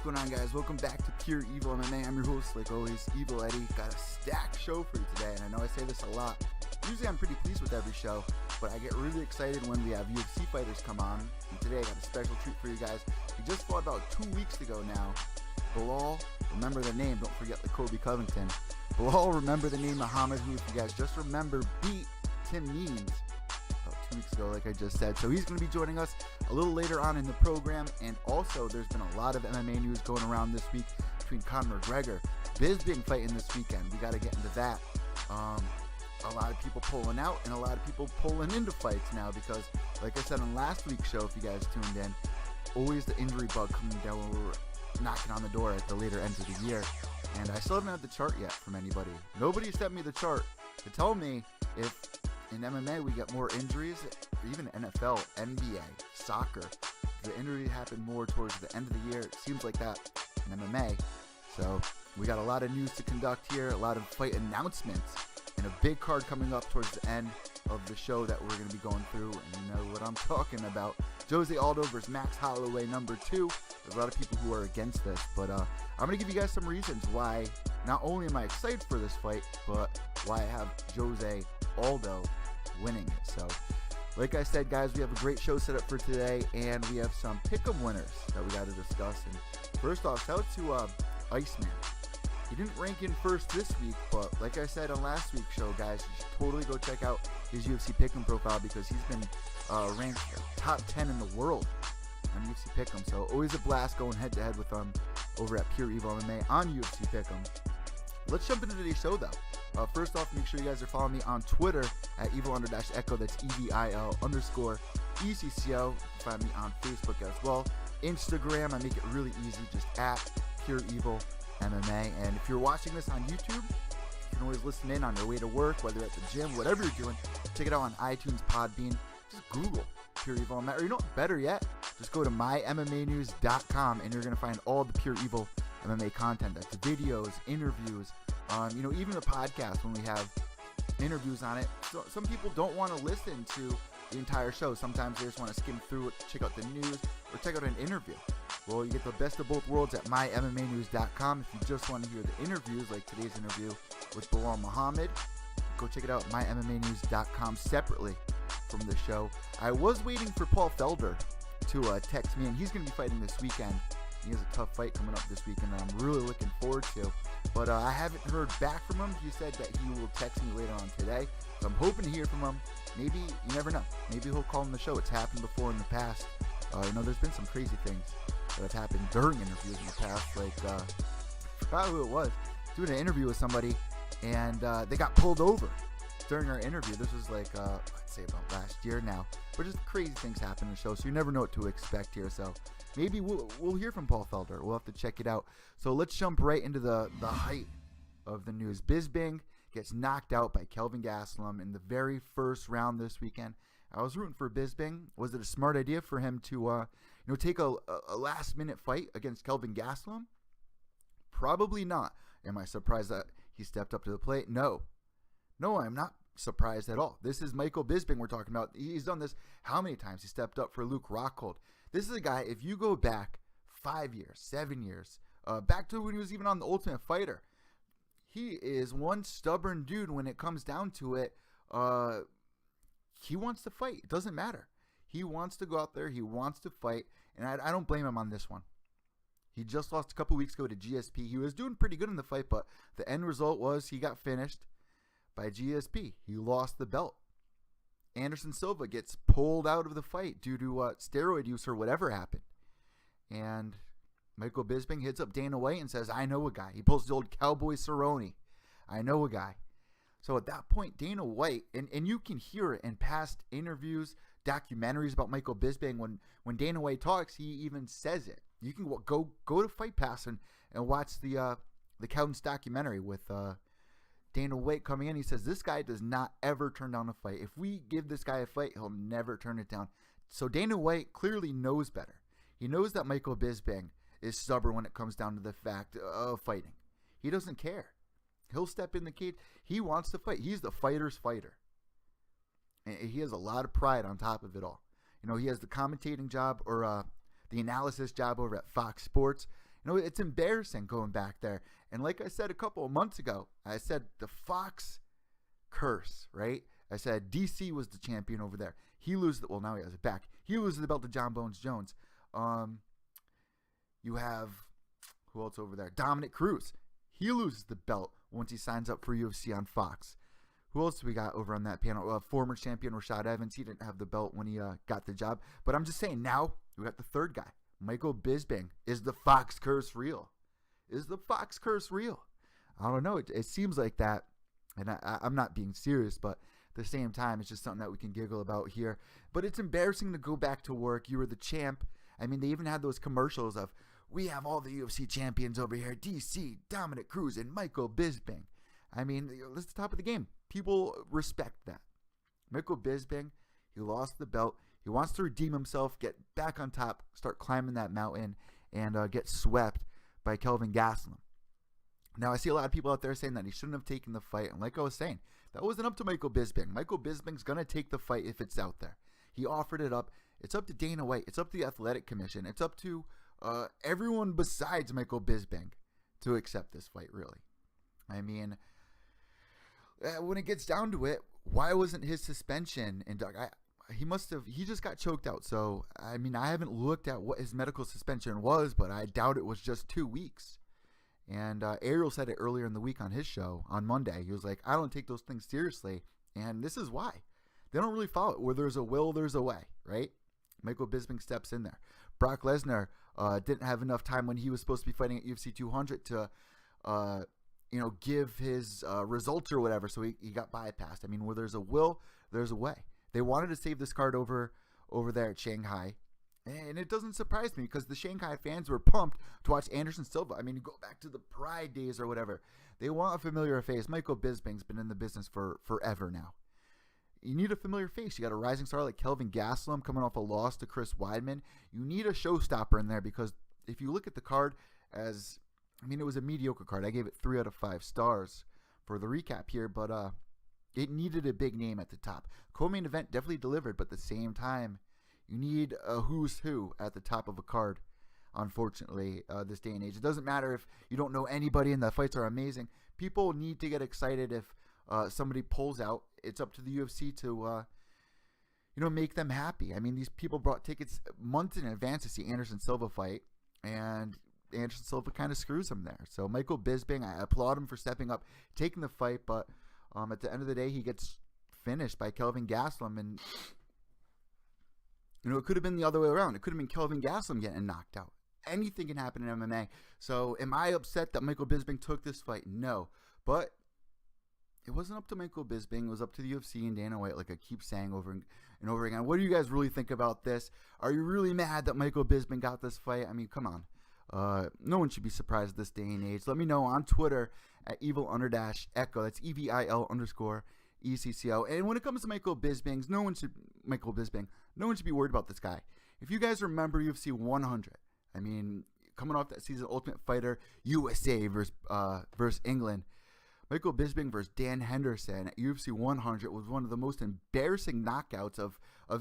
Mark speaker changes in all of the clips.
Speaker 1: What's going on, guys? Welcome back to Pure EVil MMA. I'm your host, like always, Evil Eddie. Got a stacked show for you today, and I know I say this a lot. Usually I'm pretty pleased with every show, but I get really excited when we have UFC fighters come on. And today I got a special treat for you guys. He just fought about 2 weeks ago now. Belal, remember the name, don't forget the Colby Covington. Belal, remember the name Muhammad, who, if you guys just remember, beat Tim Means about 2 weeks ago, like I just said. So he's going to be joining us a little later on in the program. And also, there's been a lot of MMA news going around this week between Conor and McGregor. Bisping fighting this weekend. We got to get into that. A lot of people pulling out and a lot of people pulling into fights now because, like I said on last week's show, if you guys tuned in, always the injury bug coming down when we're knocking on the door at the later ends of the year. And I still haven't had the chart yet from anybody. Nobody sent me the chart to tell me if in MMA we get more injuries, or even NFL, NBA, soccer. The injury happened more towards the end of the year. It seems like that in MMA. So we got a lot of news to conduct here, a lot of fight announcements, and a big card coming up towards the end of the show that we're going to be going through. And you know what I'm talking about. Jose Aldo versus Max Holloway, number 2. There's a lot of people who are against this, but I'm going to give you guys some reasons why not only am I excited for this fight, but why I have Jose Aldo winning it. So, like I said, guys, we have a great show set up for today, and we have some pick'em winners that we got to discuss. And first off, shout out to Iceman. He didn't rank in first this week, but like I said on last week's show, guys, you should totally go check out his UFC Pick'em profile because he's been ranked top 10 in the world on UFC Pick'em. So always a blast going head-to-head with him over at Pure EVil MMA on UFC Pick'em. Let's jump into today's show, though. First off, make sure you guys are following me on Twitter at evil_echo. That's EVIL_ECCO. You can find me on Facebook as well. Instagram, I make it really easy, just at Pure EVil MMA. And if you're watching this on YouTube, you can always listen in on your way to work, whether at the gym, whatever you're doing. Check it out on iTunes, Podbean. Just Google Pure EVil MMA. Or you know what, better yet, just go to mymmanews.com and you're going to find all the Pure EVil MMA content. That's the videos, interviews, even the podcast when we have interviews on it. So some people don't want to listen to the entire show. Sometimes they just want to skim through it, check out the news, or check out an interview. Well, you get the best of both worlds at mymmanews.com. If you just want to hear the interviews, like today's interview with Belal Muhammad, go check it out at mymmanews.com separately from the show. I was waiting for Paul Felder to text me, and he's going to be fighting this weekend. He has a tough fight coming up this weekend that I'm really looking forward to. But I haven't heard back from him. He said that he will text me later on today. So I'm hoping to hear from him. Maybe, you never know. Maybe he'll call in the show. It's happened before in the past. There's been some crazy things that have happened during interviews in the past. Like, I forgot who it was. Doing an interview with somebody, and they got pulled over during our interview. This was like, let's say about last year now. But just crazy things happen in the show, so you never know what to expect here. So maybe we'll hear from Paul Felder. We'll have to check it out. So let's jump right into the height of the news. Bisping gets knocked out by Kelvin in the very first round this weekend. I was rooting for Bisping. Was it a smart idea for him to take a last-minute fight against Kelvin Gastelum? Probably not. Am I surprised that he stepped up to the plate? No, I'm not surprised at all. This is Michael Bisping we're talking about. He's done this how many times? He stepped up for Luke Rockhold. This is a guy, if you go back 5 years, 7 years, back to when he was even on The Ultimate Fighter, he is one stubborn dude when it comes down to it. He wants to fight. It doesn't matter. He wants to go out there. He wants to fight, and I don't blame him on this one. He just lost a couple weeks ago to GSP. He was doing pretty good in the fight, but the end result was he got finished by GSP. He lost the belt. Anderson Silva gets pulled out of the fight due to steroid use or whatever happened. And Michael Bisping hits up Dana White and says, I know a guy. He pulls the old Cowboy Cerrone. I know a guy. So at that point, Dana White, and you can hear it in past interviews, documentaries about Michael Bisping. When Dana White talks, he even says it. You can go to Fight Pass and watch the Count's documentary with Dana White coming in. He says, this guy does not ever turn down a fight. If we give this guy a fight, he'll never turn it down. So Dana White clearly knows better. He knows that Michael Bisping is stubborn when it comes down to the fact of fighting. He doesn't care. He'll step in the cage. He wants to fight. He's the fighter's fighter. And he has a lot of pride on top of it all. He has the commentating job or the analysis job over at Fox Sports. You know, it's embarrassing going back there. And like I said a couple of months ago, I said the Fox curse, right? I said DC was the champion over there. He loses well, now he has it back. He loses the belt to John Bones Jones. You have, who else over there? Dominic Cruz. He loses the belt once he signs up for UFC on Fox. Who else do we got over on that panel? Former champion Rashad Evans. He didn't have the belt when he got the job. But I'm just saying, now we got the third guy. Michael Bisping. Is the Fox curse real? Is the Fox curse real? I don't know. It seems like that. And I'm not being serious, but at the same time, it's just something that we can giggle about here. But it's embarrassing to go back to work. You were the champ. I mean, they even had those commercials of, we have all the UFC champions over here. DC, Dominic Cruz, and Michael Bisping. I mean, that's the top of the game. People respect that. Michael Bisping, he lost the belt. He wants to redeem himself, get back on top, start climbing that mountain, and get swept by Kelvin Gastelum. Now, I see a lot of people out there saying that he shouldn't have taken the fight. And like I was saying, that wasn't up to Michael Bisping. Michael Bisping's going to take the fight if it's out there. He offered it up. It's up to Dana White. It's up to the Athletic Commission. It's up to everyone besides Michael Bisping to accept this fight, really. I mean, when it gets down to it, why wasn't his suspension inducted? He just got choked out. So, I mean, I haven't looked at what his medical suspension was, but I doubt it was just 2 weeks. And Ariel said it earlier in the week on his show on Monday. He was like, I don't take those things seriously. And this is why. They don't really follow it. Where there's a will, there's a way, right? Michael Bisping steps in there. Brock Lesnar didn't have enough time when he was supposed to be fighting at UFC 200 to, give his results or whatever. So he got bypassed. I mean, where there's a will, there's a way. They wanted to save this card over there at Shanghai. And it doesn't surprise me because the Shanghai fans were pumped to watch Anderson Silva. I mean, you go back to the Pride days or whatever. They want a familiar face. Michael Bisping's been in the business for forever now. You need a familiar face. You got a rising star like Kelvin Gastelum coming off a loss to Chris Weidman. You need a showstopper in there because if you look at the card it was a mediocre card. I gave it 3 out of 5 stars for the recap here, but it needed a big name at the top. Co-main event definitely delivered, but at the same time, you need a who's who at the top of a card, unfortunately, this day and age. It doesn't matter if you don't know anybody and the fights are amazing. People need to get excited if somebody pulls out. It's up to the UFC to, make them happy. I mean, these people brought tickets months in advance to see Anderson Silva fight, and Anderson Silva kind of screws him there. So Michael Bisping, I applaud him for stepping up, taking the fight, but at the end of the day, he gets finished by Kelvin Gastelum, and it could have been the other way around. It could have been Kelvin Gastelum getting knocked out. Anything can happen in MMA. So am I upset that Michael Bisping took this fight? No. But it wasn't up to Michael Bisping. It was up to the UFC and Dana White, like I keep saying over and over again. What do you guys really think about this? Are you really mad that Michael Bisping got this fight? I mean, come on. No one should be surprised this day and age. Let me know on Twitter at evil_echo. That's EVIL_ECCO. And when it comes to Michael Bisping, no one should be worried about this guy. If you guys remember UFC 100, I mean, coming off that season, Ultimate Fighter USA versus England, Michael Bisping versus Dan Henderson at UFC 100 was one of the most embarrassing knockouts of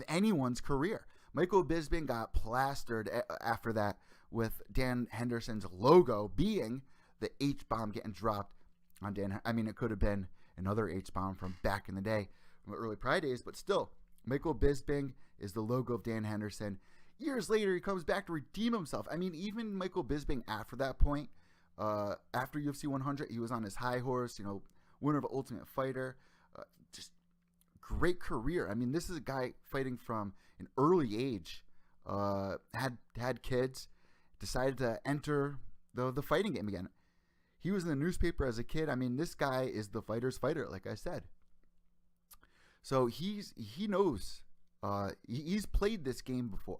Speaker 1: anyone's career. Michael Bisping got plastered after that with Dan Henderson's logo being the H-bomb getting dropped on Dan. I mean, it could have been another H-bomb from back in the day, from the early Pride days, but still, Michael Bisping is the logo of Dan Henderson. Years later, he comes back to redeem himself. I mean, even Michael Bisping after that point, after UFC 100, he was on his high horse, winner of Ultimate Fighter, just great career. I mean, this is a guy fighting from an early age, had kids, decided to enter the fighting game again. He was in the newspaper as a kid. I mean, this guy is the fighter's fighter, like I said. So he knows. He's played this game before.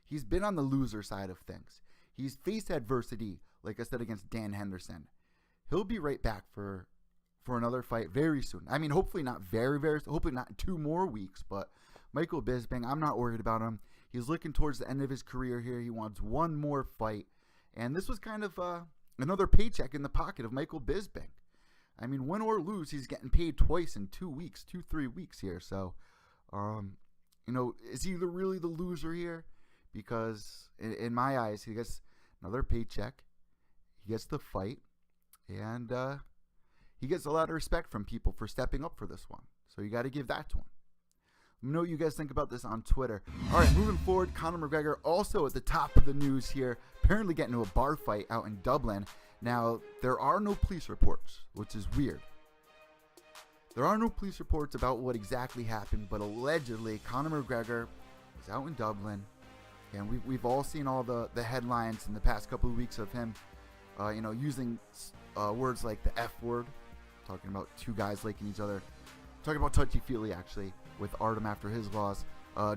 Speaker 1: He's been on the loser side of things. He's faced adversity, like I said, against Dan Henderson. He'll be right back for another fight very soon. I mean, hopefully not hopefully not 2 more weeks, but Michael Bisping, I'm not worried about him. He's looking towards the end of his career here. He wants one more fight. And this was kind of another paycheck in the pocket of Michael Bisping. I mean, win or lose, he's getting paid twice in 2 weeks, 3 weeks here. So, is he really the loser here? Because in my eyes, he gets another paycheck. He gets to fight, and he gets a lot of respect from people for stepping up for this one. So you got to give that to him. Let me know what you guys think about this on Twitter. All right, moving forward, Conor McGregor also at the top of the news here, apparently getting into a bar fight out in Dublin. Now, there are no police reports, which is weird. There are no police reports about what exactly happened, but allegedly Conor McGregor is out in Dublin, and we've all seen all the headlines in the past couple of weeks of him, using words like the F word, talking about two guys liking each other, talking about touchy-feely actually with Artem after his loss,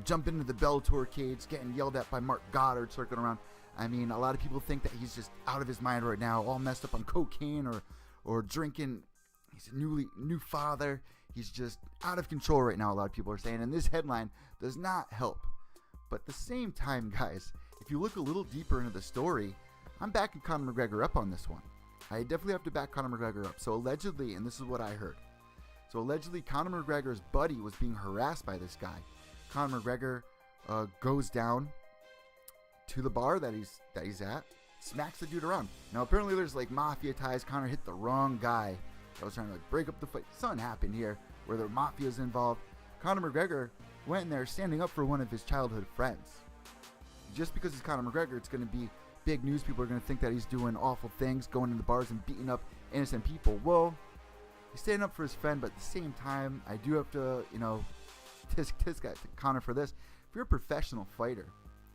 Speaker 1: jumping into the Bellator cage, getting yelled at by Mark Goddard, circling around. I mean, a lot of people think that he's just out of his mind right now, all messed up on cocaine or drinking. He's a new father. He's just out of control right now, a lot of people are saying. And this headline does not help. But at the same time, guys, if you look a little deeper into the story, I'm backing Conor McGregor up on this one. I definitely have to back Conor McGregor up. So allegedly, and this is what I heard. So allegedly, Conor McGregor's buddy was being harassed by this guy. Conor McGregor goes down to the bar that he's at, smacks the dude around. Now apparently there's like Mafia ties. Conor hit the wrong guy that was trying to like break up the fight. Something happened here where the Mafia's involved. Conor McGregor went in there standing up for one of his childhood friends. Just because he's Conor McGregor, it's going to be big news. People are going to think that he's doing awful things, going into bars and beating up innocent people. Well, he's standing up for his friend, but at the same time, I do have to, tisk guy to Conor for this. If you're a professional fighter,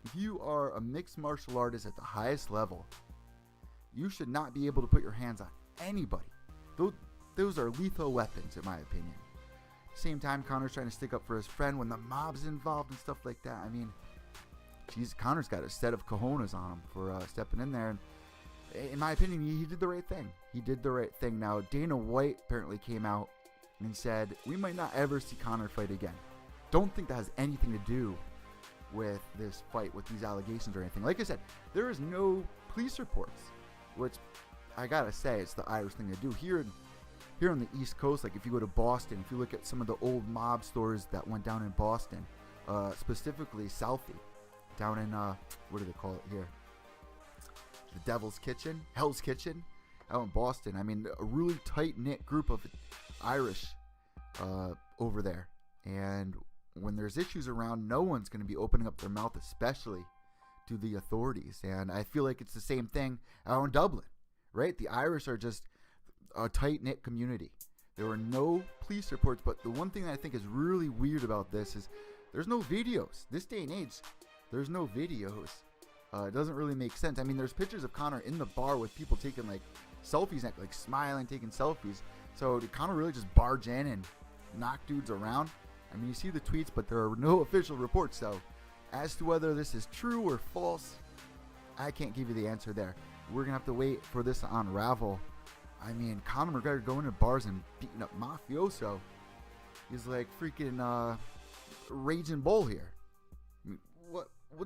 Speaker 1: if you are a mixed martial artist at the highest level, you should not be able to put your hands on anybody. Those are lethal weapons, in my opinion. Same time, Conor's trying to stick up for his friend when the mob's involved and stuff like that. I mean, geez, Conor's got a set of cojones on him for stepping in there. And in my opinion, he did the right thing. He did the right thing. Now, Dana White apparently came out and said, we might not ever see Conor fight again. Don't think that has anything to do with this fight, with these allegations or anything. Like I said, there is no police reports, which I gotta say, it's the Irish thing to do. Here on the East Coast, like if you go to Boston, if you look at some of the old mob stories that went down in Boston, specifically Southie, down in, what do they call it here? The Devil's Kitchen, Hell's Kitchen, out in Boston. I mean, a really tight-knit group of Irish over there. And when there's issues around, no one's going to be opening up their mouth, especially to the authorities. And I feel like it's the same thing out in Dublin, right? The Irish are just a tight-knit community. There were no police reports, but the one thing that I think is really weird about this is there's no videos. This day and age, there's no videos. It doesn't really make sense. I mean, there's pictures of Conor in the bar with people taking like selfies, like smiling, taking selfies. So did Conor really just barge in and knock dudes around? I mean, you see the tweets, but there are no official reports. So as to whether this is true or false, I can't give you the answer there. We're going to have to wait for this to unravel. I mean, Conor McGregor going to bars and beating up mafioso is like freaking Raging Bull here. I mean,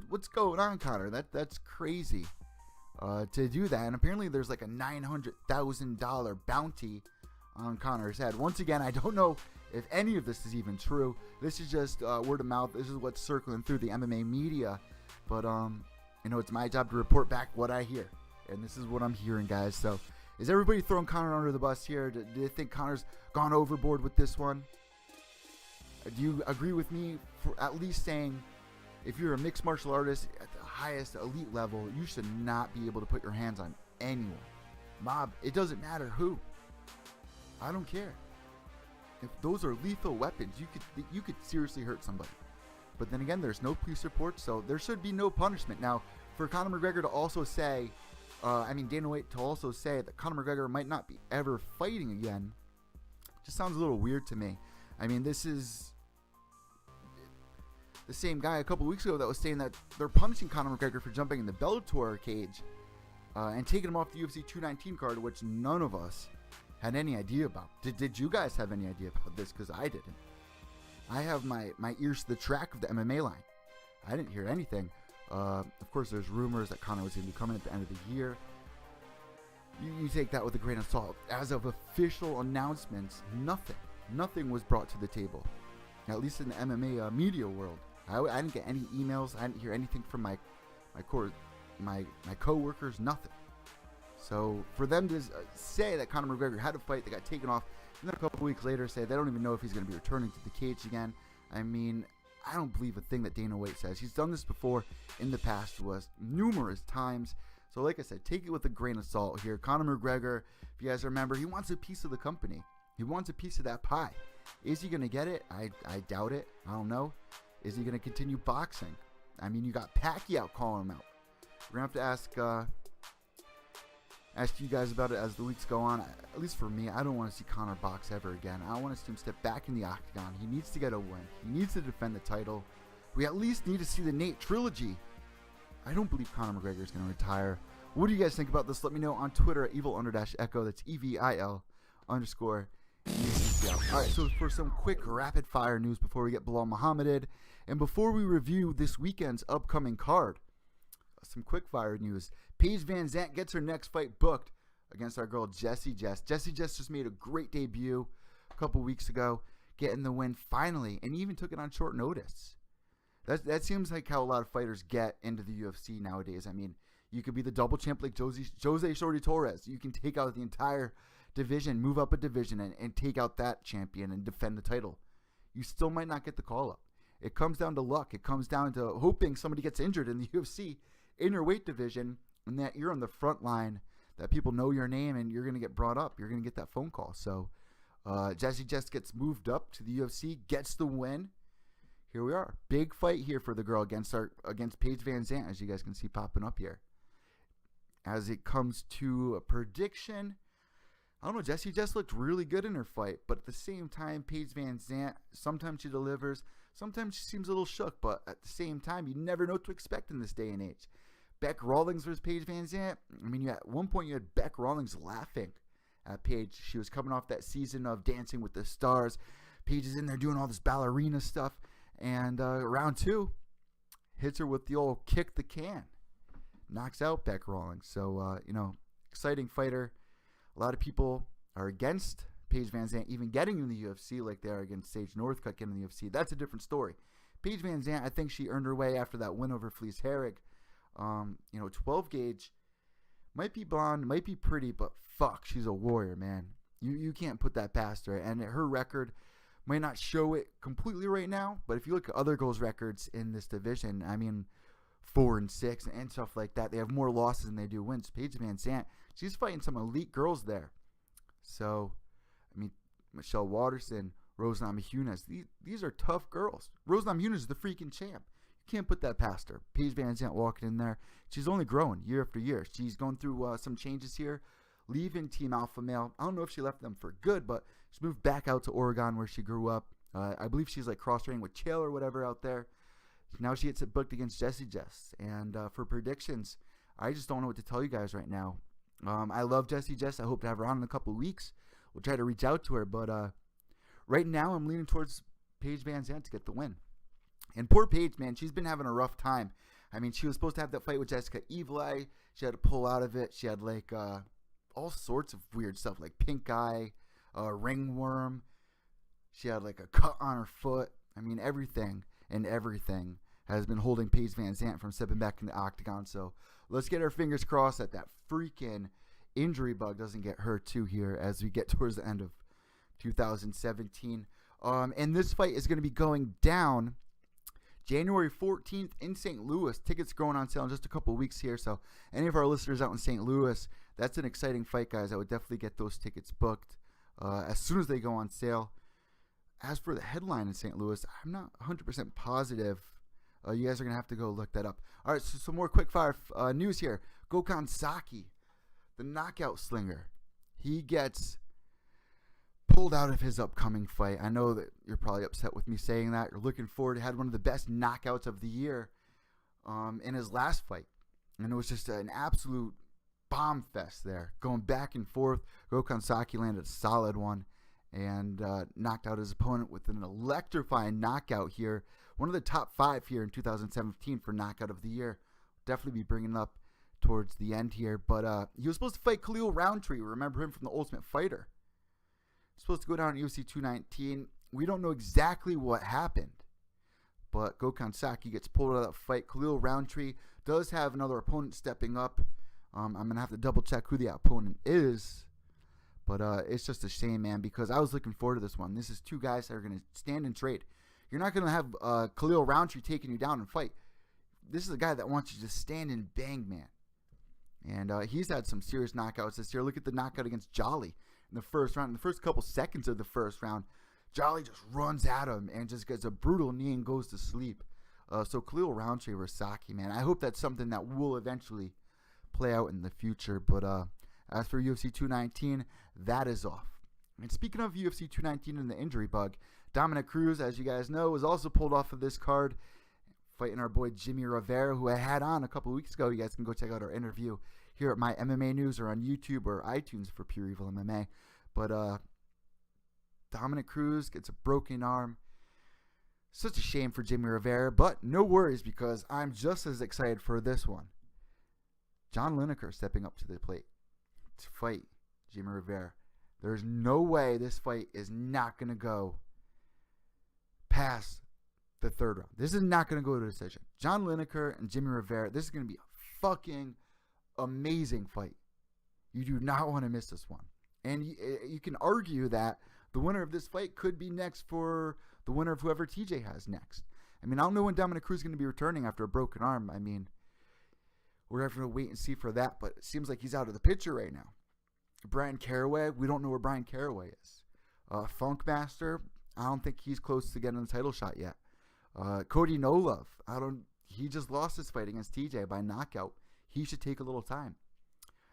Speaker 1: what's going on, Conor? That's crazy to do that. And apparently there's like a $900,000 bounty on Conor's head. Once again, I don't know if any of this is even true. This is just word of mouth. This is what's circling through the MMA media. But it's my job to report back what I hear, and this is what I'm hearing, guys. So is everybody throwing Conor under the bus here? Do you think Conor's gone overboard with this one? Do you agree with me for at least saying if you're a mixed martial artist at the highest elite level, you should not be able to put your hands on anyone? Mob, it doesn't matter who. I don't care. If those are lethal weapons, you could seriously hurt somebody. But then again, there's no police reports, so there should be no punishment. Now, for Conor McGregor to also say, Dana White to also say that Conor McGregor might not be ever fighting again, just sounds a little weird to me. I mean, this is the same guy a couple weeks ago that was saying that they're punishing Conor McGregor for jumping in the Bellator cage and taking him off the UFC 219 card, which none of us had any idea about. Did you guys have any idea about this? Because I didn't. I have my ears to the track of the MMA line. I didn't hear anything. Of course, there's rumors that Conor was going to be coming at the end of the year. You take that with a grain of salt. As of official announcements, nothing was brought to the table. At least in the MMA media world. I didn't get any emails. I didn't hear anything from my co-workers. Nothing. So for them to say that Conor McGregor had a fight that got taken off, and then a couple weeks later say they don't even know if he's going to be returning to the cage again, I mean, I don't believe a thing that Dana White says. He's done this before in the past to us numerous times. So like I said, take it with a grain of salt here. Conor McGregor, if you guys remember, he wants a piece of the company. He wants a piece of that pie. Is he going to get it? I doubt it. I don't know. Is he going to continue boxing? I mean, you got Pacquiao calling him out. We're going to have to ask you guys about it as the weeks go on. At least for me, I don't want to see Conor box ever again. I want to see him step back in the octagon. He needs to get a win. He needs to defend the title. We at least need to see the Nate trilogy. I don't believe Conor McGregor is going to retire. What do you guys think about this? Let me know on Twitter at evil_echo. That's EVIL_. Alright, so for some quick rapid fire news before we get Belal Muhammaded, and before we review this weekend's upcoming card, some quick fire news. Paige Van Zandt gets her next fight booked against our girl Jessie Jess. Jessie Jess just made a great debut a couple weeks ago, getting the win finally, and even took it on short notice. That seems like how a lot of fighters get into the UFC nowadays. I mean, you could be the double champ like Jose Shorty Torres. You can take out the entire division, move up a division, and take out that champion and defend the title. You still might not get the call up. It comes down to luck. It comes down to hoping somebody gets injured in the UFC in your weight division, and that you're on the front line, that people know your name, and you're going to get brought up. You're going to get that phone call. So Jessie Jess gets moved up to the UFC, gets the win. Here we are. Big fight here for the girl against Paige Van Zandt, as you guys can see popping up here. As it comes to a prediction, I don't know, Jessie Jess looked really good in her fight, but at the same time, Paige Van Zandt, sometimes she delivers, sometimes she seems a little shook, but at the same time, you never know what to expect in this day and age. Beck Rawlings versus Paige Van Zandt. I mean, at one point you had Beck Rawlings laughing at Paige. She was coming off that season of Dancing with the Stars. Paige is in there doing all this ballerina stuff, and round two, hits her with the old kick the can. Knocks out Beck Rawlings. So, exciting fighter. A lot of people are against Paige Van Zandt even getting in the UFC like they are against Sage Northcutt getting in the UFC. That's a different story. Paige Van Zandt, I think she earned her way after that win over Felice Herrig. 12 gauge, might be blonde, might be pretty, but fuck, she's a warrior, man. You can't put that past her. And her record might not show it completely right now, but if you look at other girls' records in this division, I mean, 4-6 and stuff like that, they have more losses than they do wins. Paige Van Zandt, she's fighting some elite girls there. So, I mean, Michelle Waterson, Rose Namajunas, these are tough girls. Rose Namajunas is the freaking champ. You can't put that past her. Paige Van Zandt walking in there. She's only growing year after year. She's going through some changes here, leaving Team Alpha Male. I don't know if she left them for good, but she moved back out to Oregon where she grew up. I believe she's like cross-training with Chael or whatever out there. Now she gets it booked against Jessie Jess. And for predictions, I just don't know what to tell you guys right now. I love Jessie Jess. I hope to have her on in a couple of weeks. We'll try to reach out to her. But right now I'm leaning towards Paige Van Zandt to get the win. And poor Paige, man, she's been having a rough time. I mean, she was supposed to have that fight with Jessica Evil. She had to pull out of it. She had like all sorts of weird stuff like pink eye, ringworm. She had like a cut on her foot. I mean, everything has been holding Paige Van Zandt from stepping back in the octagon. So let's get our fingers crossed that freaking injury bug doesn't get her too here as we get towards the end of 2017. And this fight is going to be going down January 14th in St. Louis. Tickets going on sale in just a couple of weeks here. So any of our listeners out in St. Louis, that's an exciting fight, guys. I would definitely get those tickets booked as soon as they go on sale. As for the headline in St. Louis, I'm not 100% positive. You guys are going to have to go look that up. All right, so some more quick fire news here. Gokhan Saki, the knockout slinger, he gets pulled out of his upcoming fight. I know that you're probably upset with me saying that. You're looking forward. He had one of the best knockouts of the year in his last fight. And it was just an absolute bomb fest there. Going back and forth. Gokhan Saki landed a solid one and knocked out his opponent with an electrifying knockout here. One of the top 5 here in 2017 for knockout of the year. Definitely be bringing up towards the end here. But he was supposed to fight Khalil Roundtree. Remember him from The Ultimate Fighter. Supposed to go down at UFC 219. We don't know exactly what happened, but Gokhan Saki gets pulled out of that fight. Khalil Roundtree does have another opponent stepping up. I'm going to have to double check who the opponent is. But it's just a shame, man, because I was looking forward to this one. This is two guys that are going to stand and trade. You're not going to have Khalil Roundtree taking you down and fight. This is a guy that wants you to just stand and bang, man. And he's had some serious knockouts this year. Look at the knockout against Jolly in the first round. In the first couple seconds of the first round, Jolly just runs at him and just gets a brutal knee and goes to sleep. So Khalil Roundtree versus Saki, man. I hope that's something that will eventually play out in the future. But as for UFC 219, that is off. And speaking of UFC 219 and the injury bug, Dominic Cruz, as you guys know, was also pulled off of this card, fighting our boy Jimmy Rivera, who I had on a couple of weeks ago. You guys can go check out our interview here at My MMA News or on YouTube or iTunes for Pure EVil MMA. But Dominic Cruz gets a broken arm. Such a shame for Jimmy Rivera, but no worries because I'm just as excited for this one. John Lineker stepping up to the plate to fight Jimmy Rivera. There's no way this fight is not going to go past the third round. This is not going to go to a decision. John Lineker and Jimmy Rivera, this is going to be a fucking amazing fight. You do not want to miss this one. And you can argue that the winner of this fight could be next for the winner of whoever TJ has next. I mean, I don't know when Dominic Cruz is going to be returning after a broken arm. I mean, we're having to wait and see for that, but it seems like he's out of the picture right now. Brian Caraway, we don't know where Brian Caraway is. Funkmaster, I don't think he's close to getting the title shot yet. Cody No Love, he just lost his fight against TJ by knockout. He should take a little time.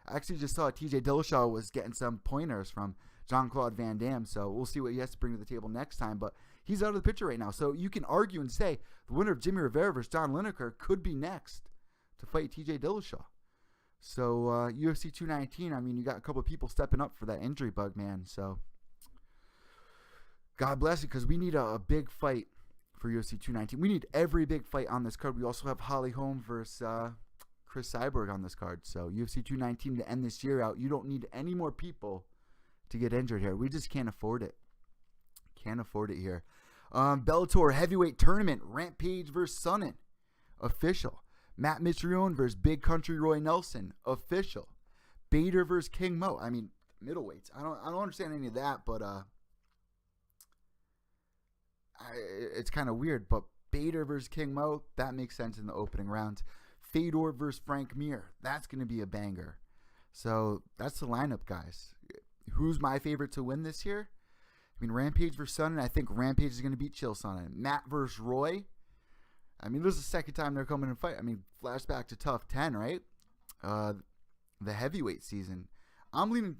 Speaker 1: I actually just saw TJ Dillashaw was getting some pointers from Jean-Claude Van Damme, so we'll see what he has to bring to the table next time, but he's out of the picture right now. So you can argue and say the winner of Jimmy Rivera versus John Lineker could be next to fight TJ Dillashaw. So UFC 219, I mean, you got a couple of people stepping up for that injury bug, man. So God bless you, because we need a big fight for UFC 219. We need every big fight on this card. We also have Holly Holm versus Chris Cyborg on this card. So UFC 219 to end this year out. You don't need any more people to get injured here. We just can't afford it. Can't afford it here. Bellator heavyweight tournament. Rampage versus Sonnen. Official. Matt Mitrione versus Big Country Roy Nelson. Official. Bader versus King Mo. I mean, middleweights. I don't understand any of that, but it's kind of weird. But Bader versus King Mo, that makes sense in the opening round. Fedor versus Frank Mir. That's going to be a banger. So that's the lineup, guys. Who's my favorite to win this year? I mean, Rampage versus Sonnen. I think Rampage is going to beat Chael Sonnen. Matt versus Roy. I mean, this is the second time they're coming and fight. I mean, flashback to Tough 10, right? The heavyweight season. I'm leaning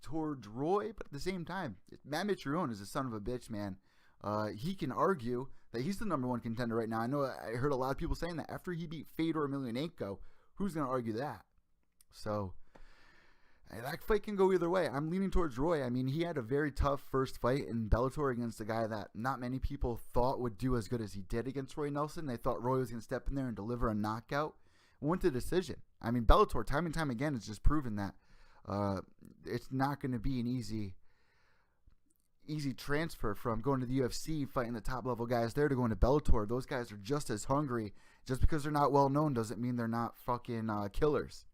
Speaker 1: towards Roy, but at the same time, Matt Mitrione is a son of a bitch, man. He can argue that he's the number one contender right now. I know I heard a lot of people saying that after he beat Fedor Emelianenko. Who's going to argue that? So that fight can go either way. I'm leaning towards Roy. I mean, he had a very tough first fight in Bellator against a guy that not many people thought would do as good as he did against Roy Nelson. They thought Roy was going to step in there and deliver a knockout. Went to decision. I mean, Bellator, time and time again, has just proven that it's not going to be an easy transfer from going to the UFC, fighting the top level guys there, to going to Bellator. Those guys are just as hungry. Just because they're not well known doesn't mean they're not fucking killers.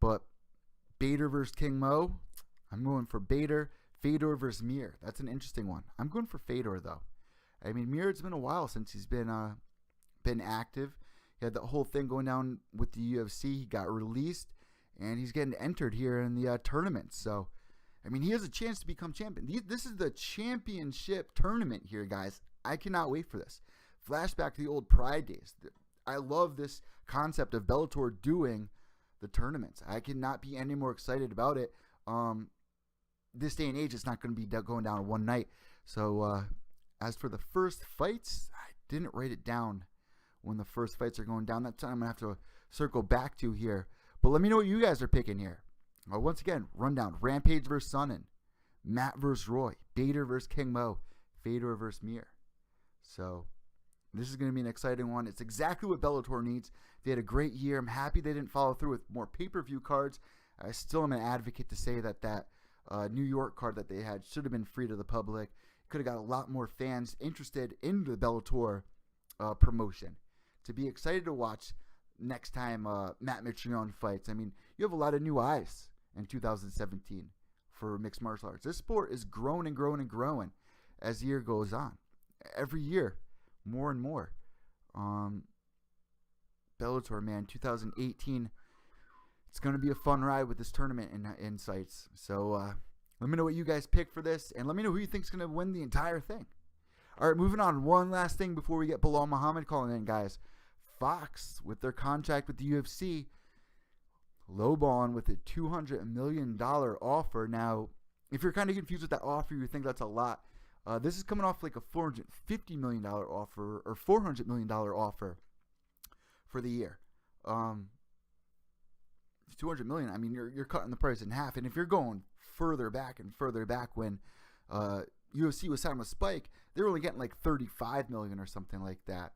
Speaker 1: But Bader versus King Mo, I'm going for Bader. Fedor versus Mir, that's an interesting one. I'm going for Fedor though. I mean, Mir, it's been a while since he's been active. He had the whole thing going down with the UFC. He got released, and he's getting entered here in the tournament. So, I mean, he has a chance to become champion. This is the championship tournament here, guys. I cannot wait for this. Flashback to the old Pride days. I love this concept of Bellator doing the tournaments. I cannot be any more excited about it. This day and age, it's not going to be going down in one night. So, as for the first fights, I didn't write it down when the first fights are going down. That's something I'm going to have to circle back to here. But let me know what you guys are picking here. Once again, rundown. Rampage versus Sonnen. Matt versus Roy. Bader versus King Mo. Fedor versus Mir. So, this is going to be an exciting one. It's exactly what Bellator needs. They had a great year. I'm happy they didn't follow through with more pay-per-view cards. I still am an advocate to say that New York card that they had should have been free to the public. Could have got a lot more fans interested in the Bellator promotion to be excited to watch next time Matt Mitrione fights. I mean, you have a lot of new eyes in 2017 for mixed martial arts. This sport is growing and growing and growing as the year goes on. Every year, more and more. Bellator, man, 2018. It's going to be a fun ride with this tournament in sights. So let me know what you guys pick for this, and let me know who you think's going to win the entire thing. All right, moving on. One last thing before we get Belal Muhammad calling in, guys. Fox, with their contract with the UFC, lowballing with a $200 million offer. Now, if you're kind of confused with that offer, you think that's a lot. This is coming off like a $450 million offer or $400 million offer for the year. $200 million. I mean, you're cutting the price in half. And if you're going further back and further back when UFC was signed with Spike, they were only getting like $35 million or something like that.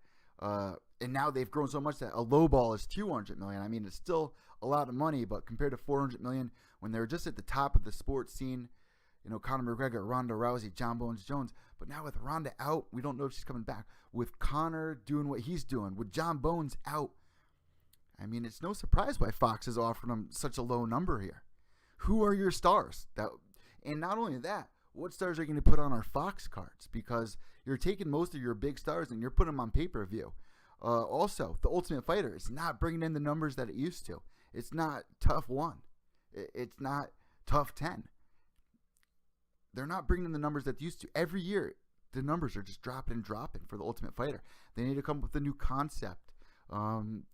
Speaker 1: And now they've grown so much that a low ball is $200 million. I mean, it's still a lot of money, but compared to $400 million when they were just at the top of the sports scene, you know, Conor McGregor, Ronda Rousey, John Bones Jones. But now with Ronda out, we don't know if she's coming back. With Conor doing what he's doing, with John Bones out, I mean, it's no surprise why Fox is offering him such a low number here. Who are your stars? And not only that, what stars are you going to put on our Fox cards? Because you're taking most of your big stars and you're putting them on pay-per-view. Also, the Ultimate Fighter is not bringing in the numbers that it used to. It's not tough 1. It's not tough 10. They're not bringing in the numbers that they used to. Every year, the numbers are just dropping for the Ultimate Fighter. They need to come up with a new concept.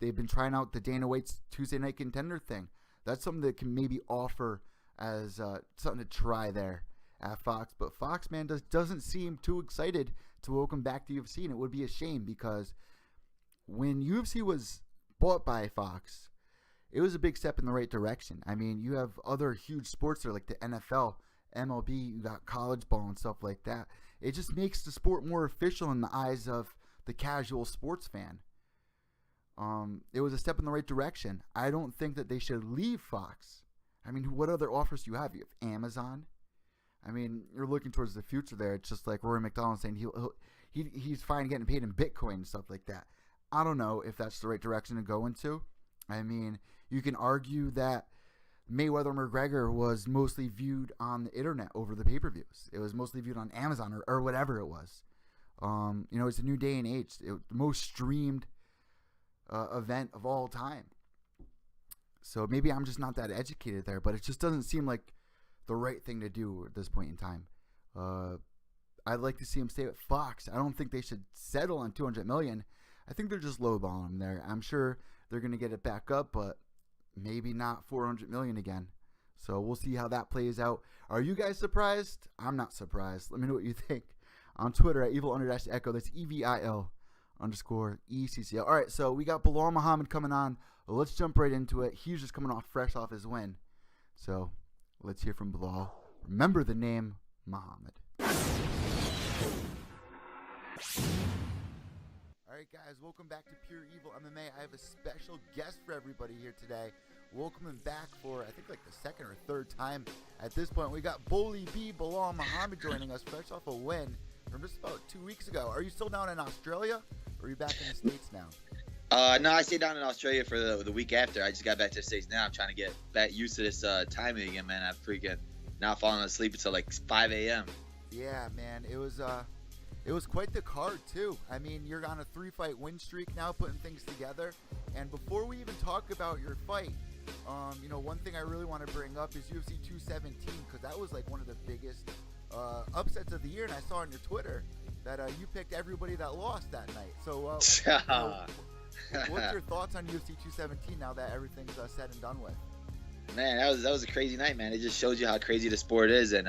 Speaker 1: They've been trying out the Dana White's Tuesday Night Contender thing. That's something that can maybe offer as something to try there at Fox. But Fox, man, doesn't seem too excited to welcome back to UFC, and it would be a shame because when UFC was bought by Fox, it was a big step in the right direction. I mean, you have other huge sports there like the NFL, MLB, you got college ball and stuff like that. It just makes the sport more official in the eyes of the casual sports fan. It was a step in the right direction. I don't think that they should leave Fox. I mean, what other offers do you have? You have Amazon. I mean, you're looking towards the future there. It's just like Rory McDonald saying he's fine getting paid in Bitcoin and stuff like that. I don't know if that's the right direction to go into. I mean, you can argue that Mayweather McGregor was mostly viewed on the internet over the pay-per-views. It was mostly viewed on Amazon or whatever it was. You know, it's a new day and age. The most streamed event of all time. So maybe I'm just not that educated there, but it just doesn't seem like the right thing to do at this point in time. I'd like to see him stay at Fox. I don't think they should settle on $200 million. I think they're just lowballing him there. I'm sure they're going to get it back up, but maybe not $400 million again. So we'll see how that plays out. Are you guys surprised? I'm not surprised. Let me know what you think on Twitter at evil_echo. That's EVIL_ECCL. All right, so we got Belal Muhammad coming on. Let's jump right into it. He's just coming off fresh off his win. So let's hear from Belal. Remember the name Muhammad. All right, guys, welcome back to Pure Evil MMA. I have a special guest for everybody here today. Welcome him back for, I think, like the second or third time at this point. We got Bully B, Belal Muhammad joining us fresh off a win from just about 2 weeks ago. Are you still down in Australia, or are you back in the States now?
Speaker 2: No, I stayed down in Australia for the week after. I just got back to the States now. I'm trying to get back used to this timing again, man. I'm freaking not falling asleep until like 5 a.m.
Speaker 1: Yeah, man. It was quite the card, too. I mean, you're on a 3-fight win streak now, putting things together. And before we even talk about your fight, you know, one thing I really want to bring up is UFC 217, because that was like one of the biggest upsets of the year. And I saw on your Twitter that you picked everybody that lost that night. So you know, what's your thoughts on UFC 217 now that everyth's said and done with?
Speaker 2: Man, that was a crazy night, man. It just shows you how crazy the sport is, and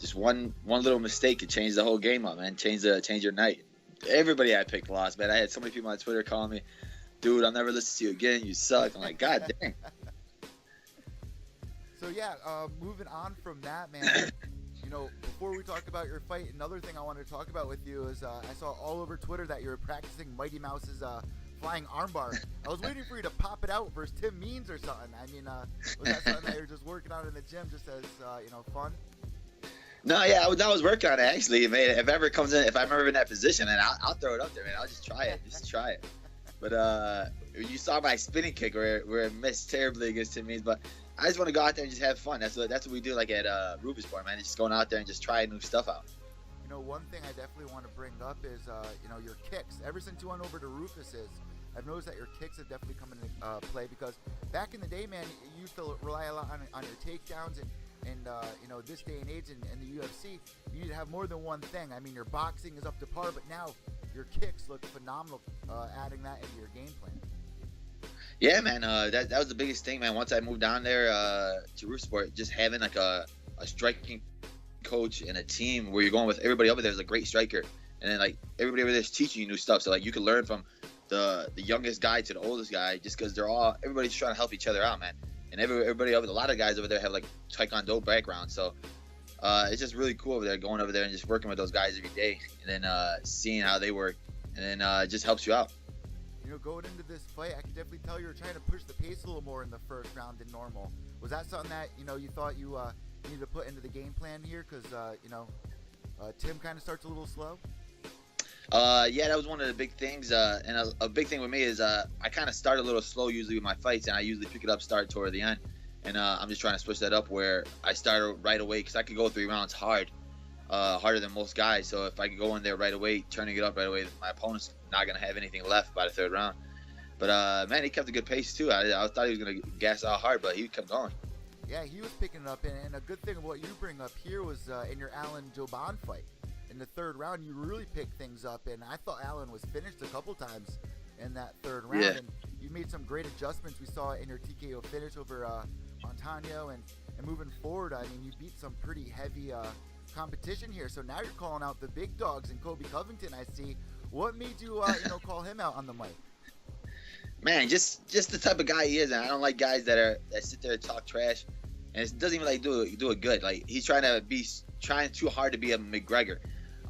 Speaker 2: just one little mistake could change the whole game up, man. Change your night. Everybody I picked lost, man. I had so many people on Twitter calling me, dude, I'll never listen to you again. You suck. I'm like, God dang.
Speaker 1: So yeah, moving on from that, man. You know, before we talk about your fight, another thing I wanted to talk about with you is I saw all over Twitter that you were practicing Mighty Mouse's flying armbar. I was waiting for you to pop it out versus Tim Means or something. I mean, was that something that you were just working on in the gym just as, you know, fun?
Speaker 2: No, yeah, I was working on it actually, man. If ever comes in, if I'm ever in that position, and I'll throw it up there, man. I'll just try it, But you saw my spinning kick where it missed terribly against Tim Means, but I just want to go out there and just have fun. That's what we do, like at Rufus Sport, man. Just going out there and just trying new stuff out.
Speaker 1: You know, one thing I definitely want to bring up is, you know, your kicks. Ever since you went over to Rufus's, I've noticed that your kicks have definitely come into play, because back in the day, man, you used to rely a lot on your takedowns, and you know, this day and age in the UFC, you need to have more than one thing. I mean, your boxing is up to par, but now your kicks look phenomenal, adding that into your game plan.
Speaker 2: Yeah, man, that was the biggest thing, man. Once I moved down there to Roof Sport, just having like a striking coach and a team where you're going with everybody over there is a great striker, and then like everybody over there is teaching you new stuff. So like you can learn from the youngest guy to the oldest guy, just because everybody's trying to help each other out, man. And everybody over, a lot of guys over there have like taekwondo background, so it's just really cool over there, going over there and just working with those guys every day, and then seeing how they work, and then it just helps you out.
Speaker 1: You know, going into this fight, I can definitely tell you were trying to push the pace a little more in the first round than normal. Was that something that, you know, you thought you needed to put into the game plan here? Because, you know, Tim kind of starts a little slow.
Speaker 2: Yeah, that was one of the big things. And a big thing with me is I kind of start a little slow usually with my fights, and I usually pick it up, start toward the end. And I'm just trying to switch that up where I start right away, because I could go 3 rounds hard, harder than most guys. So if I could go in there right away, turning it up right away, my opponent's not going to have anything left by the 3rd round. But, man, he kept a good pace, too. I thought he was going to gas out hard, but he kept going.
Speaker 1: Yeah, he was picking it up. And a good thing of what you bring up here was in your Alan Joban fight. In the 3rd round, you really picked things up. And I thought Alan was finished a couple times in that 3rd round.
Speaker 2: Yeah.
Speaker 1: And you made some great adjustments. We saw it in your TKO finish over Montano. And moving forward, I mean, you beat some pretty heavy competition here. So now you're calling out the big dogs, and Colby Covington, I see. What made you, you know, call him out on the mic?
Speaker 2: Man, just the type of guy he is, and I don't like guys that sit there and talk trash, and it doesn't even like do it good. Like he's trying too hard to be a McGregor.